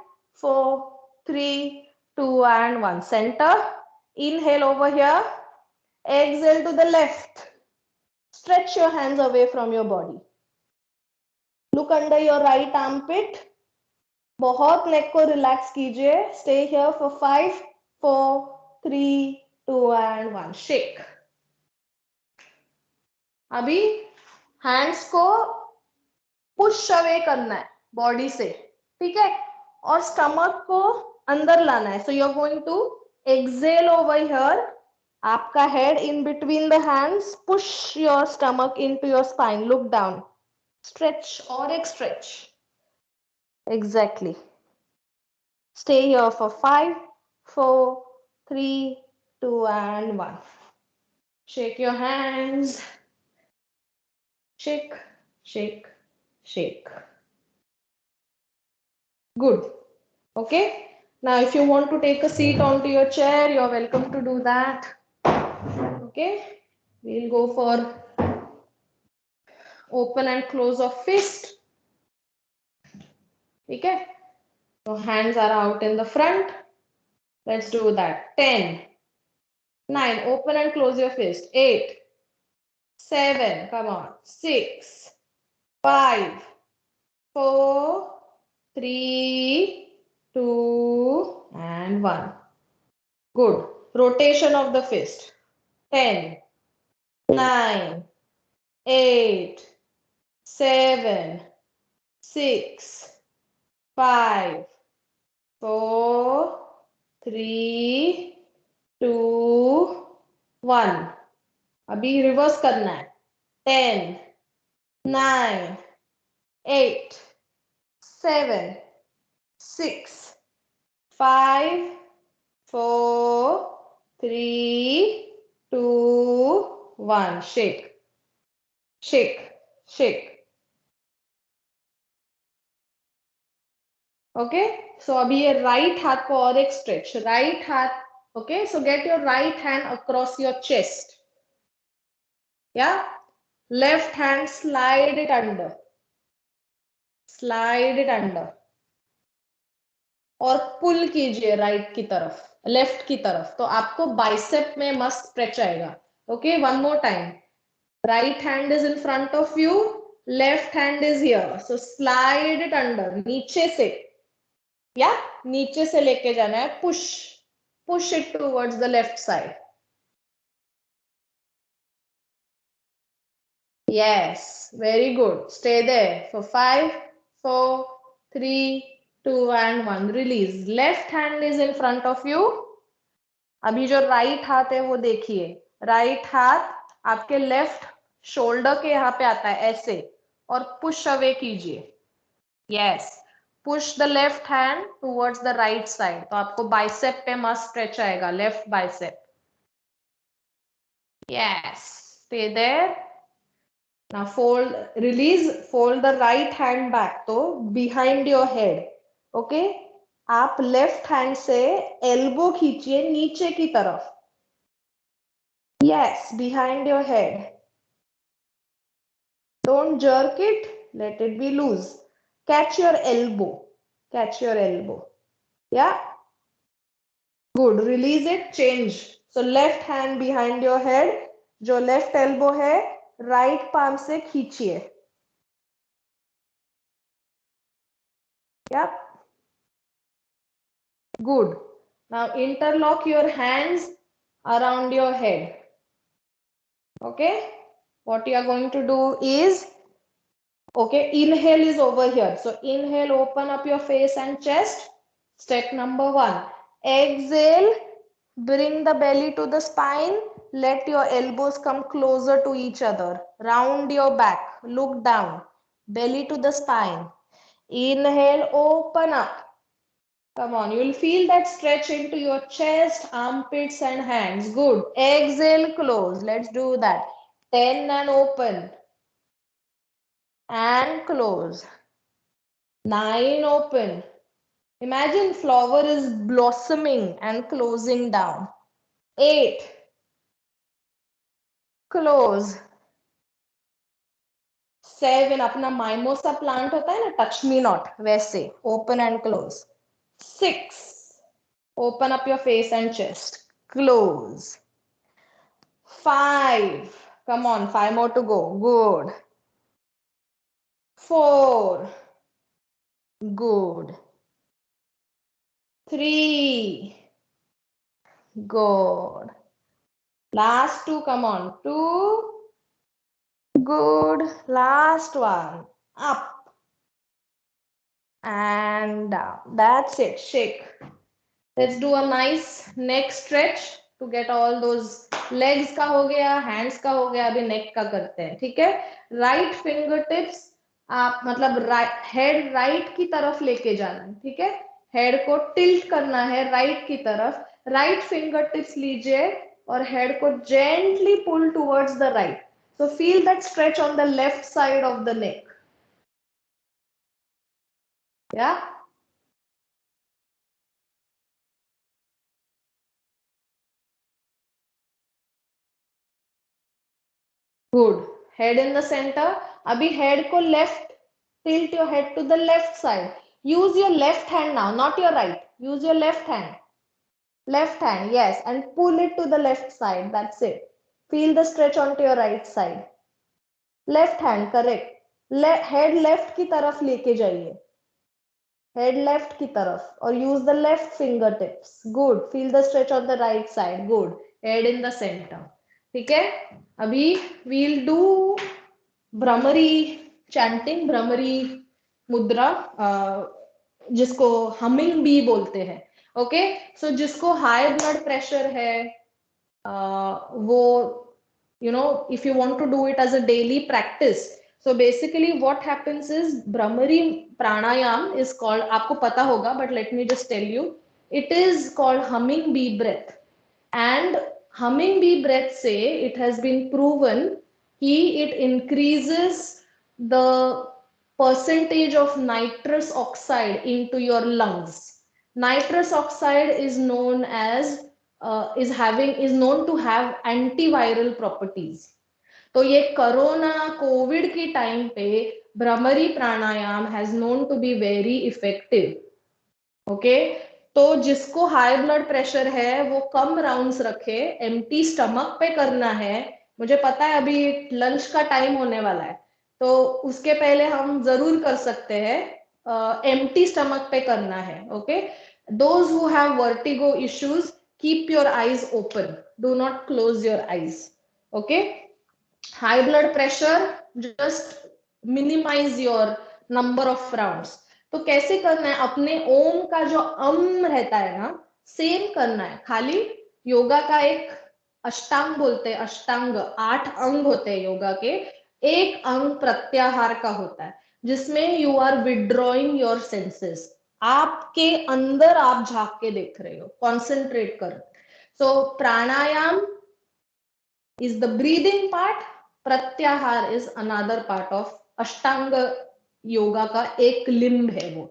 Speaker 1: 4, 3, 2 and 1. Center. Inhale over here. Exhale to the left. Stretch your hands away from your body. Look under your right armpit. बहुत neck को relax कीजिए. Stay here for 5, 4, 3, 2 and 1. Shake. अभी hands को push away करना है body से, ठीक है? और stomach को अंदर लाना है. So you're going to exhale over here. आपका head in between the hands. Push your stomach into your spine. Look down. Stretch or stretch. Exactly. Stay here for 5, 4, 3, 2 and 1. Shake your hands. Shake, shake, shake. Good. Okay. Now, if you want to take a seat onto your chair, you're welcome to do that. Okay. We'll go for open and close of fist. Okay. So hands are out in the front. Let's do that. 10, 9, open and close your fist. 8, 7, come on. 6, 5, 4, 3, 2 and 1. Good. Rotation of the fist. 10, 9, 8, 7, 6, 5, 4, 3, 2, 1. अभी reverse करना है. 10, 9, 8, 7, 6, 5, 4, 3, 2, 1. Shake, shake, shake. Okay, so अभी ये right हाथ को और एक stretch. Right हाथ, okay, so get your right hand across your chest. या left hand slide it under, slide it under और पुल कीजिए राइट की तरफ, लेफ्ट की तरफ. तो आपको बाइसेप में मस्त स्ट्रेच आएगा. Okay, one more time. Right hand is in front of you, left hand is here. So slide it under, नीचे से, या नीचे से लेके जाना है. Push it towards the left side. Yes, very good. Stay there for 5, 4, 3, 2 and 1. Release. Left hand is in front of you. अभी जो राइट हाथ है वो देखिए. राइट हाथ आपके लेफ्ट शोल्डर के यहाँ पे आता है ऐसे, और पुश अवे कीजिए। Yes, push the left hand towards the right side, तो आपको बाइसेप पे मस्त स्ट्रेच आएगा, left bicep. Yes, stay there. Now fold, release, fold the right hand back, तो बिहाइंड योर हेड। ओके, आप लेफ्ट हैंड से elbow खींचिए नीचे की तरफ। Yes, behind your head. Don't jerk it, let it be loose. Catch your elbow. Catch your elbow. Yeah, good. Release it, change. So left hand behind your head. जो left elbow है, right palm से खींचिए. Yeah, good. Now interlock your hands around your head. Okay, what you are going to do is, okay, inhale is over here. So inhale, open up your face and chest. Step number 1. Exhale, bring the belly to the spine. Let your elbows come closer to each other. Round your back. Look down. Belly to the spine. Inhale, open up. Come on, you will feel that stretch into your chest, armpits, and hands. Good. Exhale, close. Let's do that. 10 and open. And close. 9, open. Imagine flower is blossoming and closing down. 8, close. 7, अपना mimosa plant होता है ना, touch me not, वैसे open and close. 6, open up your face and chest, close. 5, come on, 5 more to go. Good. 4, good. 3, good. Last 2, come on. 2, good. Last one. Up and down. That's it. Shake. Let's do a nice neck stretch to get all those. Legs का हो गया, hands का हो गया, अभी neck का करते हैं. ठीक है, right fingertips आप मतलब head right की तरफ लेके जाना है. ठीक है, head को tilt करना है right की तरफ. Right fingertips लीजिए और head को gently pull towards the right. So feel that stretch on the left side of the neck. Yeah. Good. Head in the center. Abhi head ko left. Tilt your head to the left side. Use your left hand now, not your right. Use your left hand. Left hand, yes. And pull it to the left side. That's it. Feel the stretch onto your right side. Left hand, correct. Head left की तरफ लेके जाइए. Head left की तरफ. और use the left fingertips. Good. Feel the stretch on the right side. Good. Head in the center. ठीक है, अभी we'll do Bhramari chanting, Bhramari मुद्रा, जिसको हमिंग बी बोलते हैं. ओके, सो जिसको हाई ब्लड प्रेशर है, वो if you want to do it as a daily practice, so basically what happens is Brahmari pranayam is called, आपको पता होगा, but let me just tell you, it is called humming bee breath. And humming bee breath say it has been proven it increases the percentage of nitrous oxide into your lungs. Nitrous oxide is known as is known to have antiviral properties. तो ये corona Covid के time पे bhramari pranayama has known to be very effective. Okay, तो जिसको high blood pressure है वो कम rounds रखे, एम्प्टी स्टमक पे करना है. मुझे पता है अभी लंच का टाइम होने वाला है, तो उसके पहले हम जरूर कर सकते हैं. एम्प्टी स्टमक पे करना है. Okay, those who have vertigo issues, keep your eyes open, do not close your eyes. Okay, high blood pressure, just minimize your number of rounds. तो कैसे करना है, अपने ओम का जो रहता है ना, सेम करना है, खाली योगा का एक अष्टांग बोलते हैं, अष्टांग 8 अंग होते हैं योगा के, एक अंग प्रत्याहार का होता है जिसमें you are withdrawing your senses, आपके अंदर आप झांक के देख रहे हो, कॉन्सेंट्रेट कर। सो प्राणायाम इज द ब्रीदिंग पार्ट, प्रत्याहार इज अनदर पार्ट ऑफ अष्टांग योगा का एक लिम्ब है वो।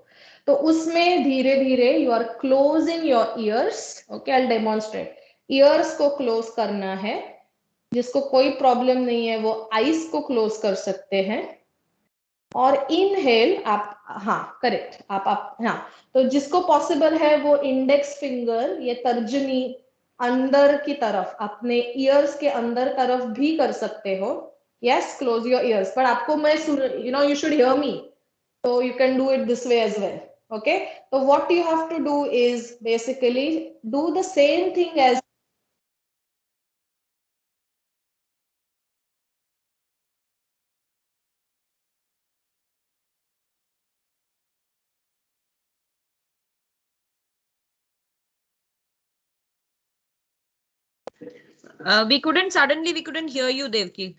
Speaker 1: तो उसमें धीरे धीरे you are closing your ears, okay I demonstrate. Ears को क्लोज करना है, जिसको कोई प्रॉब्लम नहीं है वो आईज को क्लोज कर सकते हैं। और इनहेल आप, हाँ करेक्ट, आप हाँ, तो जिसको पॉसिबल है वो इंडेक्स फिंगर, ये तर्जनी अंदर की तरफ अपने ईयर्स के अंदर तरफ भी कर सकते हो। यस, क्लोज योर ईयर्स, पर आपको मैं you know you should hear me, so you can do it this way as well. Okay, so what you have to do is basically do the same thing as
Speaker 2: we couldn't hear you, Devki.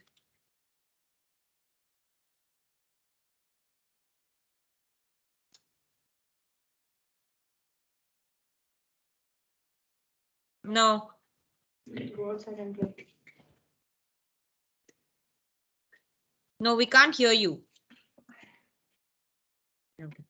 Speaker 2: No. No, we can't hear you. Okay.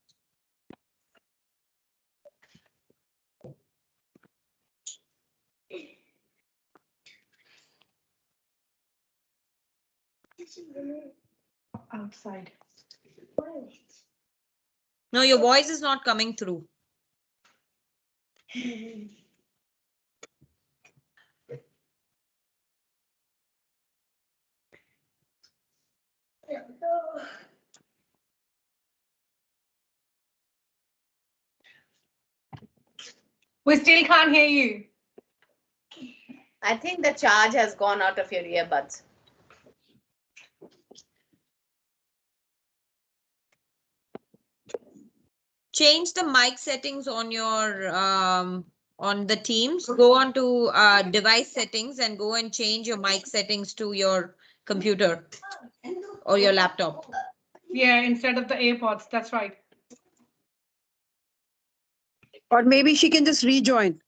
Speaker 3: Outside.
Speaker 2: No, your voice is not coming through.
Speaker 3: We still can't hear you.
Speaker 4: I think the charge has gone out of your earbuds.
Speaker 2: Change the mic settings on your on the Teams. Go on to device settings and go and change your mic settings to your computer or your laptop.
Speaker 3: Yeah, instead of the AirPods. That's right.
Speaker 5: Or maybe she can just rejoin.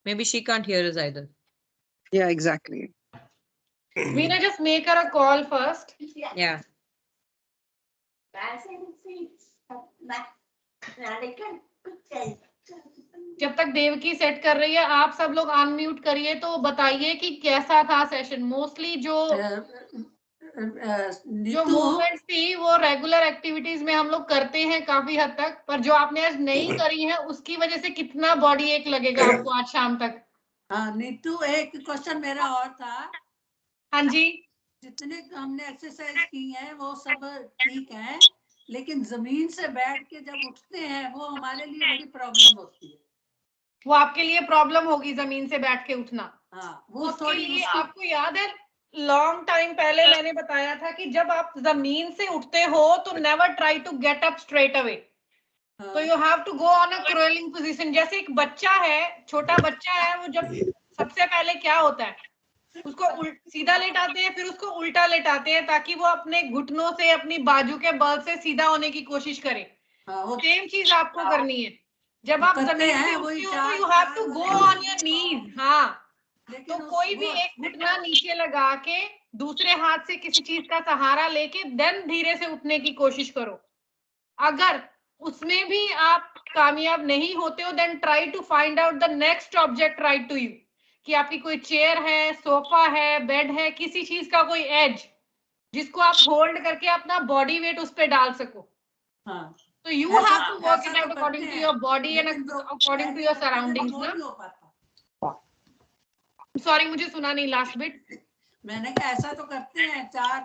Speaker 2: Maybe she can't hear us either.
Speaker 5: Yeah, exactly.
Speaker 3: Veena, just make her a call first.
Speaker 2: Yeah.
Speaker 3: जब तक Devaki set कर रही है, आप सब लोग unmute करिए, तो बताइए कि कैसा था सेशन। मोस्टली जो मूवमेंट्स थी वो रेगुलर एक्टिविटीज में हम लोग करते हैं काफी हद तक, पर जो आपने आज नहीं करी है उसकी वजह से कितना बॉडी एक लगेगा आपको आज शाम तक।
Speaker 6: हाँ नीतू, एक क्वेश्चन मेरा और था।
Speaker 3: हाँ जी,
Speaker 6: जितने हमने एक्सरसाइज की है वो सब ठीक है, लेकिन जमीन से बैठ के जब उठते हैं वो हमारे लिए बड़ी प्रॉब्लम होती है।
Speaker 3: वो आपके लिए प्रॉब्लम होगी जमीन से बैठ के उठना।
Speaker 6: हाँ, वो
Speaker 3: उसके लिए आपको याद है लॉन्ग टाइम पहले मैंने बताया था कि जब आप जमीन से उठते हो तो never try to get up straight away, तो you have to go on a crawling position. जैसे एक बच्चा है, छोटा बच्चा है, वो जब सबसे पहले क्या होता है, उसको सीधा लेटाते हैं, फिर उसको उल्टा लेटाते हैं ताकि वो अपने घुटनों से, अपनी बाजू के बल से सीधा होने की कोशिश करे। सेम चीज आपको करनी है। जब आप जमीन से उठते हो तो you have to go on your knees. हाँ, तो कोई भी एक घुटना नीचे लगा के दूसरे हाथ से किसी चीज का सहारा लेके देन धीरे से उठने की कोशिश करो। अगर उसमें भी आप कामयाब नहीं होते हो, then try to find out the next object right to you, कि आपकी कोई चेयर है, सोफा है, बेड है, किसी चीज का कोई एज जिसको आप होल्ड करके अपना बॉडी वेट उस पर डाल सको।
Speaker 6: हाँ,
Speaker 3: तो you have to work it out according to your body and according to your surroundings ना। सॉरी, मुझे सुना नहीं लास्ट बिट।
Speaker 6: मैंने कहा ऐसा तो करते हैं, 4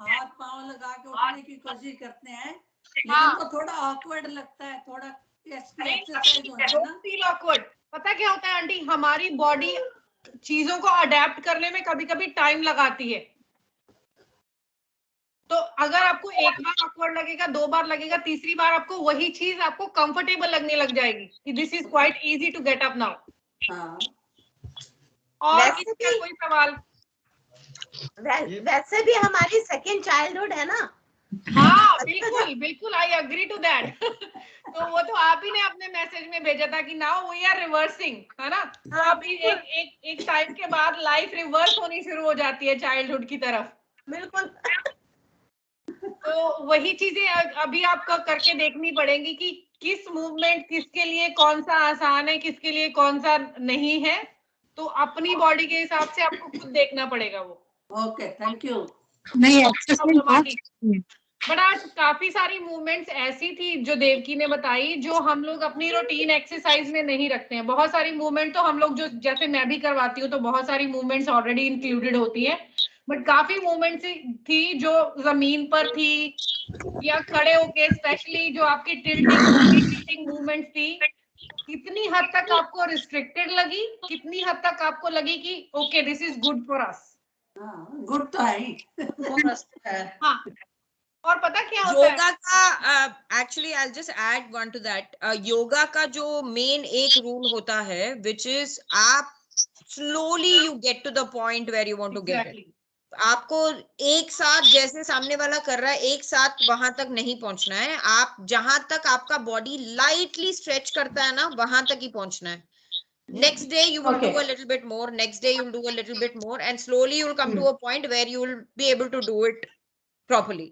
Speaker 6: हाथ पांव लगा के उठने की कोशिश करते हैं, लेकिन तो थोड़ा ऑकवर्ड लगता है, थोड़ा एक्सरसाइज हो है ना।
Speaker 3: Feel awkward. पता क्या होता है आंटी, हमारी बॉडी चीजों को अडेप्ट करने में कभी कभी टाइम लगाती है। तो अगर आपको एक बार awkward लगेगा, 2 बार लगेगा, तीसरी बार आपको वही चीज आपको कंफर्टेबल लगने लग जाएगी कि this is quite easy to get up now.
Speaker 6: हाँ
Speaker 3: और
Speaker 4: वैसे
Speaker 3: किसी का
Speaker 4: भी-
Speaker 3: कोई सवाल?
Speaker 4: वैसे भी हमारी सेकेंड चाइल्डहुड है ना।
Speaker 3: हाँ बिल्कुल बिल्कुल, आई अग्री टू दैट। तो वो तो आप ही ने अपने मैसेज में भेजा था कि नाउ वी आर रिवर्सिंग, है ना? तो
Speaker 4: हाँ,
Speaker 3: अभी एक टाइम के बाद लाइफ रिवर्स होनी शुरू हो जाती है चाइल्डहुड की तरफ।
Speaker 4: बिल्कुल।
Speaker 3: तो वही चीजें अभी आपको करके देखनी पड़ेंगी कि किस मूवमेंट किसके लिए कौन सा आसान है, किसके लिए कौन सा नहीं है। तो अपनी बॉडी के हिसाब से आपको खुद देखना पड़ेगा वो।
Speaker 6: Okay thank you.
Speaker 5: नहीं
Speaker 3: बट आज काफी सारी मूवमेंट्स ऐसी थी जो देवकी ने बताई जो हम लोग अपनी रूटीन एक्सरसाइज में नहीं रखते हैं। बहुत सारी मूवमेंट तो हम लोग जो जैसे मैं भी करवाती हूँ तो बहुत सारी मूवमेंट्स ऑलरेडी इंक्लूडेड होती हैं, बट काफी मूवमेंट्स थी जो जमीन पर थी या खड़े होके, स्पेशली जो आपकी टिल्टिंग मूवमेंट्स थी। कितनी हद तक आपको रिस्ट्रिक्टेड लगी, कितनी हद तक आपको लगी कि okay this is good for us?
Speaker 6: Good तो है ही।
Speaker 3: हाँ, और पता क्या होता है,
Speaker 2: योगा का actually I just add one to that, yoga का जो मेन एक रूल होता है विच इज आप slowly you get to the point where you want to get it. आपको एक साथ जैसे सामने वाला कर रहा है एक साथ वहां तक नहीं पहुंचना है। आप जहां तक आपका बॉडी लाइटली स्ट्रेच करता है ना वहां तक ही पहुंचना है। Next day you will
Speaker 1: Okay.
Speaker 2: do a little bit more, next day you will do a little bit more, and slowly you will come to a point where you will be able to do it properly.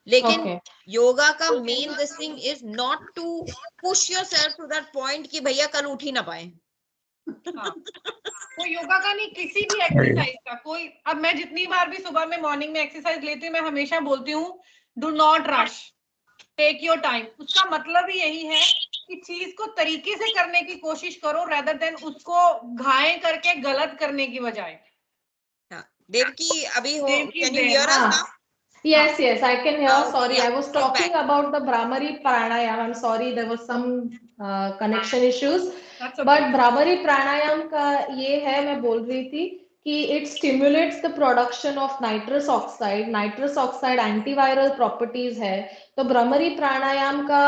Speaker 2: लेकिन
Speaker 1: Okay.
Speaker 2: Yoga का main this thing is not to push yourself to that point कि भैया कल उठ ही ना पाए।
Speaker 3: कोई योगा का नहीं, किसी भी एक्सरसाइज का कोई। अब मैं जितनी बार भी सुबह में मॉर्निंग में एक्सरसाइज लेती हूँ मैं हमेशा बोलती हूँ do not rush, take your time. उसका मतलब ही यही है कि चीज को तरीके से करने की कोशिश करो रेदर देन उसको घायल करके गलत करने की बजाय।
Speaker 2: देवकी अभी हो,
Speaker 3: Devaki
Speaker 2: can you
Speaker 3: there,
Speaker 2: hear us
Speaker 1: हाँ.
Speaker 2: Now?
Speaker 1: Yes, yes, I can hear.
Speaker 2: Okay,
Speaker 1: Sorry,
Speaker 2: yeah,
Speaker 1: I was
Speaker 2: she's
Speaker 1: talking
Speaker 2: back.
Speaker 1: about the Brahmari Pranayam. I'm sorry, there was some connection issues.
Speaker 3: That's okay.
Speaker 1: But Brahmari Pranayam का ये है, मैं बोल रही थी कि it stimulates the production of nitrous oxide. Nitrous oxide antiviral properties है, तो Brahmari Pranayam का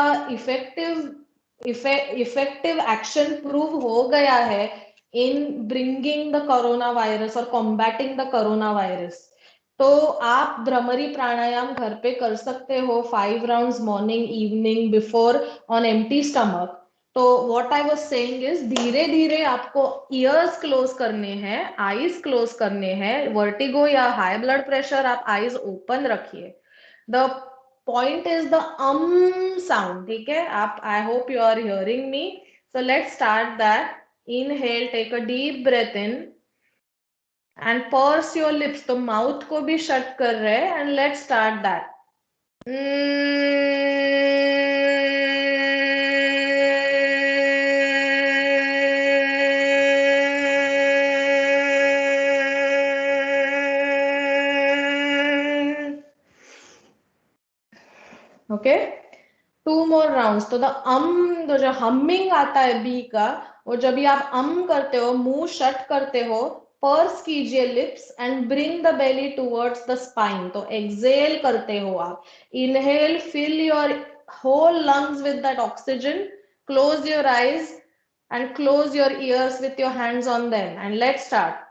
Speaker 1: effective action prove हो गया है in bringing the coronavirus or combating the coronavirus. तो आप भ्रमरी प्राणायाम घर पे कर सकते हो 5 rounds morning evening before on empty stomach. तो what I was saying is धीरे धीरे आपको ईयर्स क्लोज करने हैं, आईज क्लोज करने हैं। वर्टिगो या हाई ब्लड प्रेशर आप आईज ओपन रखिए। The point is the sound, ठीक है? आप, I hope you are hearing me. So let's start that. Inhale, take a deep breath in and purse your lips, तो mouth को भी shut कर रहे हैं। and let's start that. Okay, 2 more rounds. तो तो जो हमिंग आता है बी का, वो जब भी आप करते हो, मुंह शट करते हो, पर्स कीजिए lips and bring the belly towards the spine. तो एक्सेल करते हो आप। Inhale, fill your whole lungs with that oxygen, close your eyes and close your ears with your hands on them, and let's start.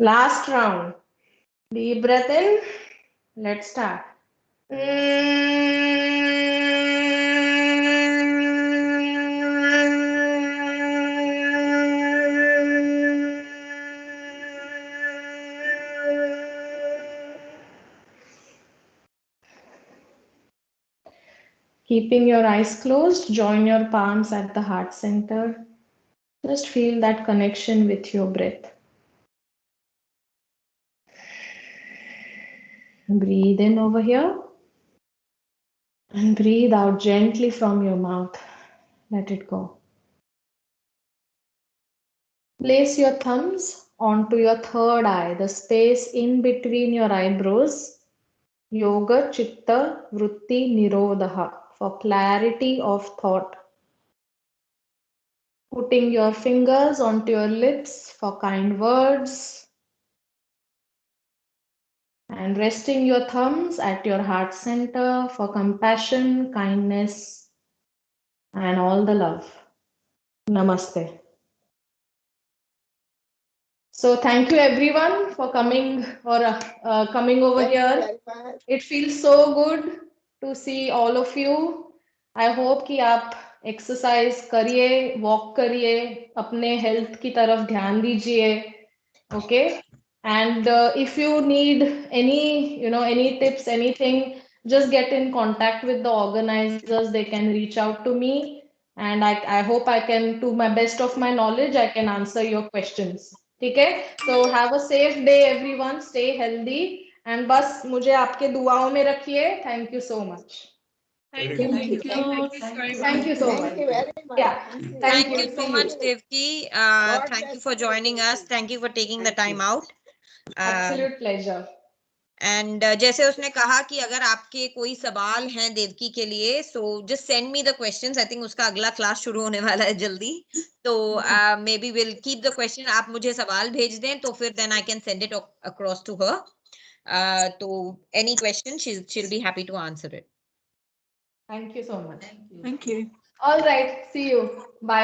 Speaker 1: Last round. Deep breath in. Let's start. Keeping your eyes closed, join your palms at the heart center. Just feel that connection with your breath. Breathe in over here and breathe out gently from your mouth. Let it go. Place your thumbs onto your third eye, the space in between your eyebrows. Yoga Chitta Vritti Nirodha for for clarity of thought. Putting your fingers onto your lips for kind words. And resting your thumbs at your heart center for compassion, kindness, and all the love. Namaste. So thank you everyone for coming coming over here. It feels so good to see all of you. I hope कि आप exercise करिए, walk करिए, अपने health की तरफ ध्यान दीजिए. Okay. And if you need any tips, anything, just get in contact with the organizers. They can reach out to me. And I hope I can, to my best of my knowledge, I can answer your questions. Okay? So have a safe day, everyone. Stay healthy. And बस मुझे आपके दुआओं में रखिए. Thank you so much.
Speaker 3: Thank
Speaker 6: Thank
Speaker 3: you.
Speaker 6: you.
Speaker 1: Thank you so much.
Speaker 4: Thank you very much.
Speaker 1: Yeah.
Speaker 2: Thank
Speaker 1: you.
Speaker 2: you so
Speaker 1: See
Speaker 2: much,
Speaker 1: you.
Speaker 2: Devki.
Speaker 4: God
Speaker 2: Thank you
Speaker 4: bless
Speaker 2: for
Speaker 4: you,
Speaker 2: joining us.
Speaker 4: Devki.
Speaker 2: Thank you for taking the
Speaker 1: Thank
Speaker 2: time
Speaker 1: you.
Speaker 2: out.
Speaker 1: Absolute pleasure.
Speaker 2: And जैसे उसने कहा कि अगर आपके कोई सवाल हैं देवकी के लिए so just send me the questions. I think उसका अगला क्लास शुरू होने वाला है जल्दी, तो maybe will keep the question. आप मुझे सवाल भेज दें तो फिर then I can send it across to her. तो any question she will be happy to answer it.
Speaker 1: Thank you so much.
Speaker 6: Thank you.
Speaker 1: All right. See you. Bye.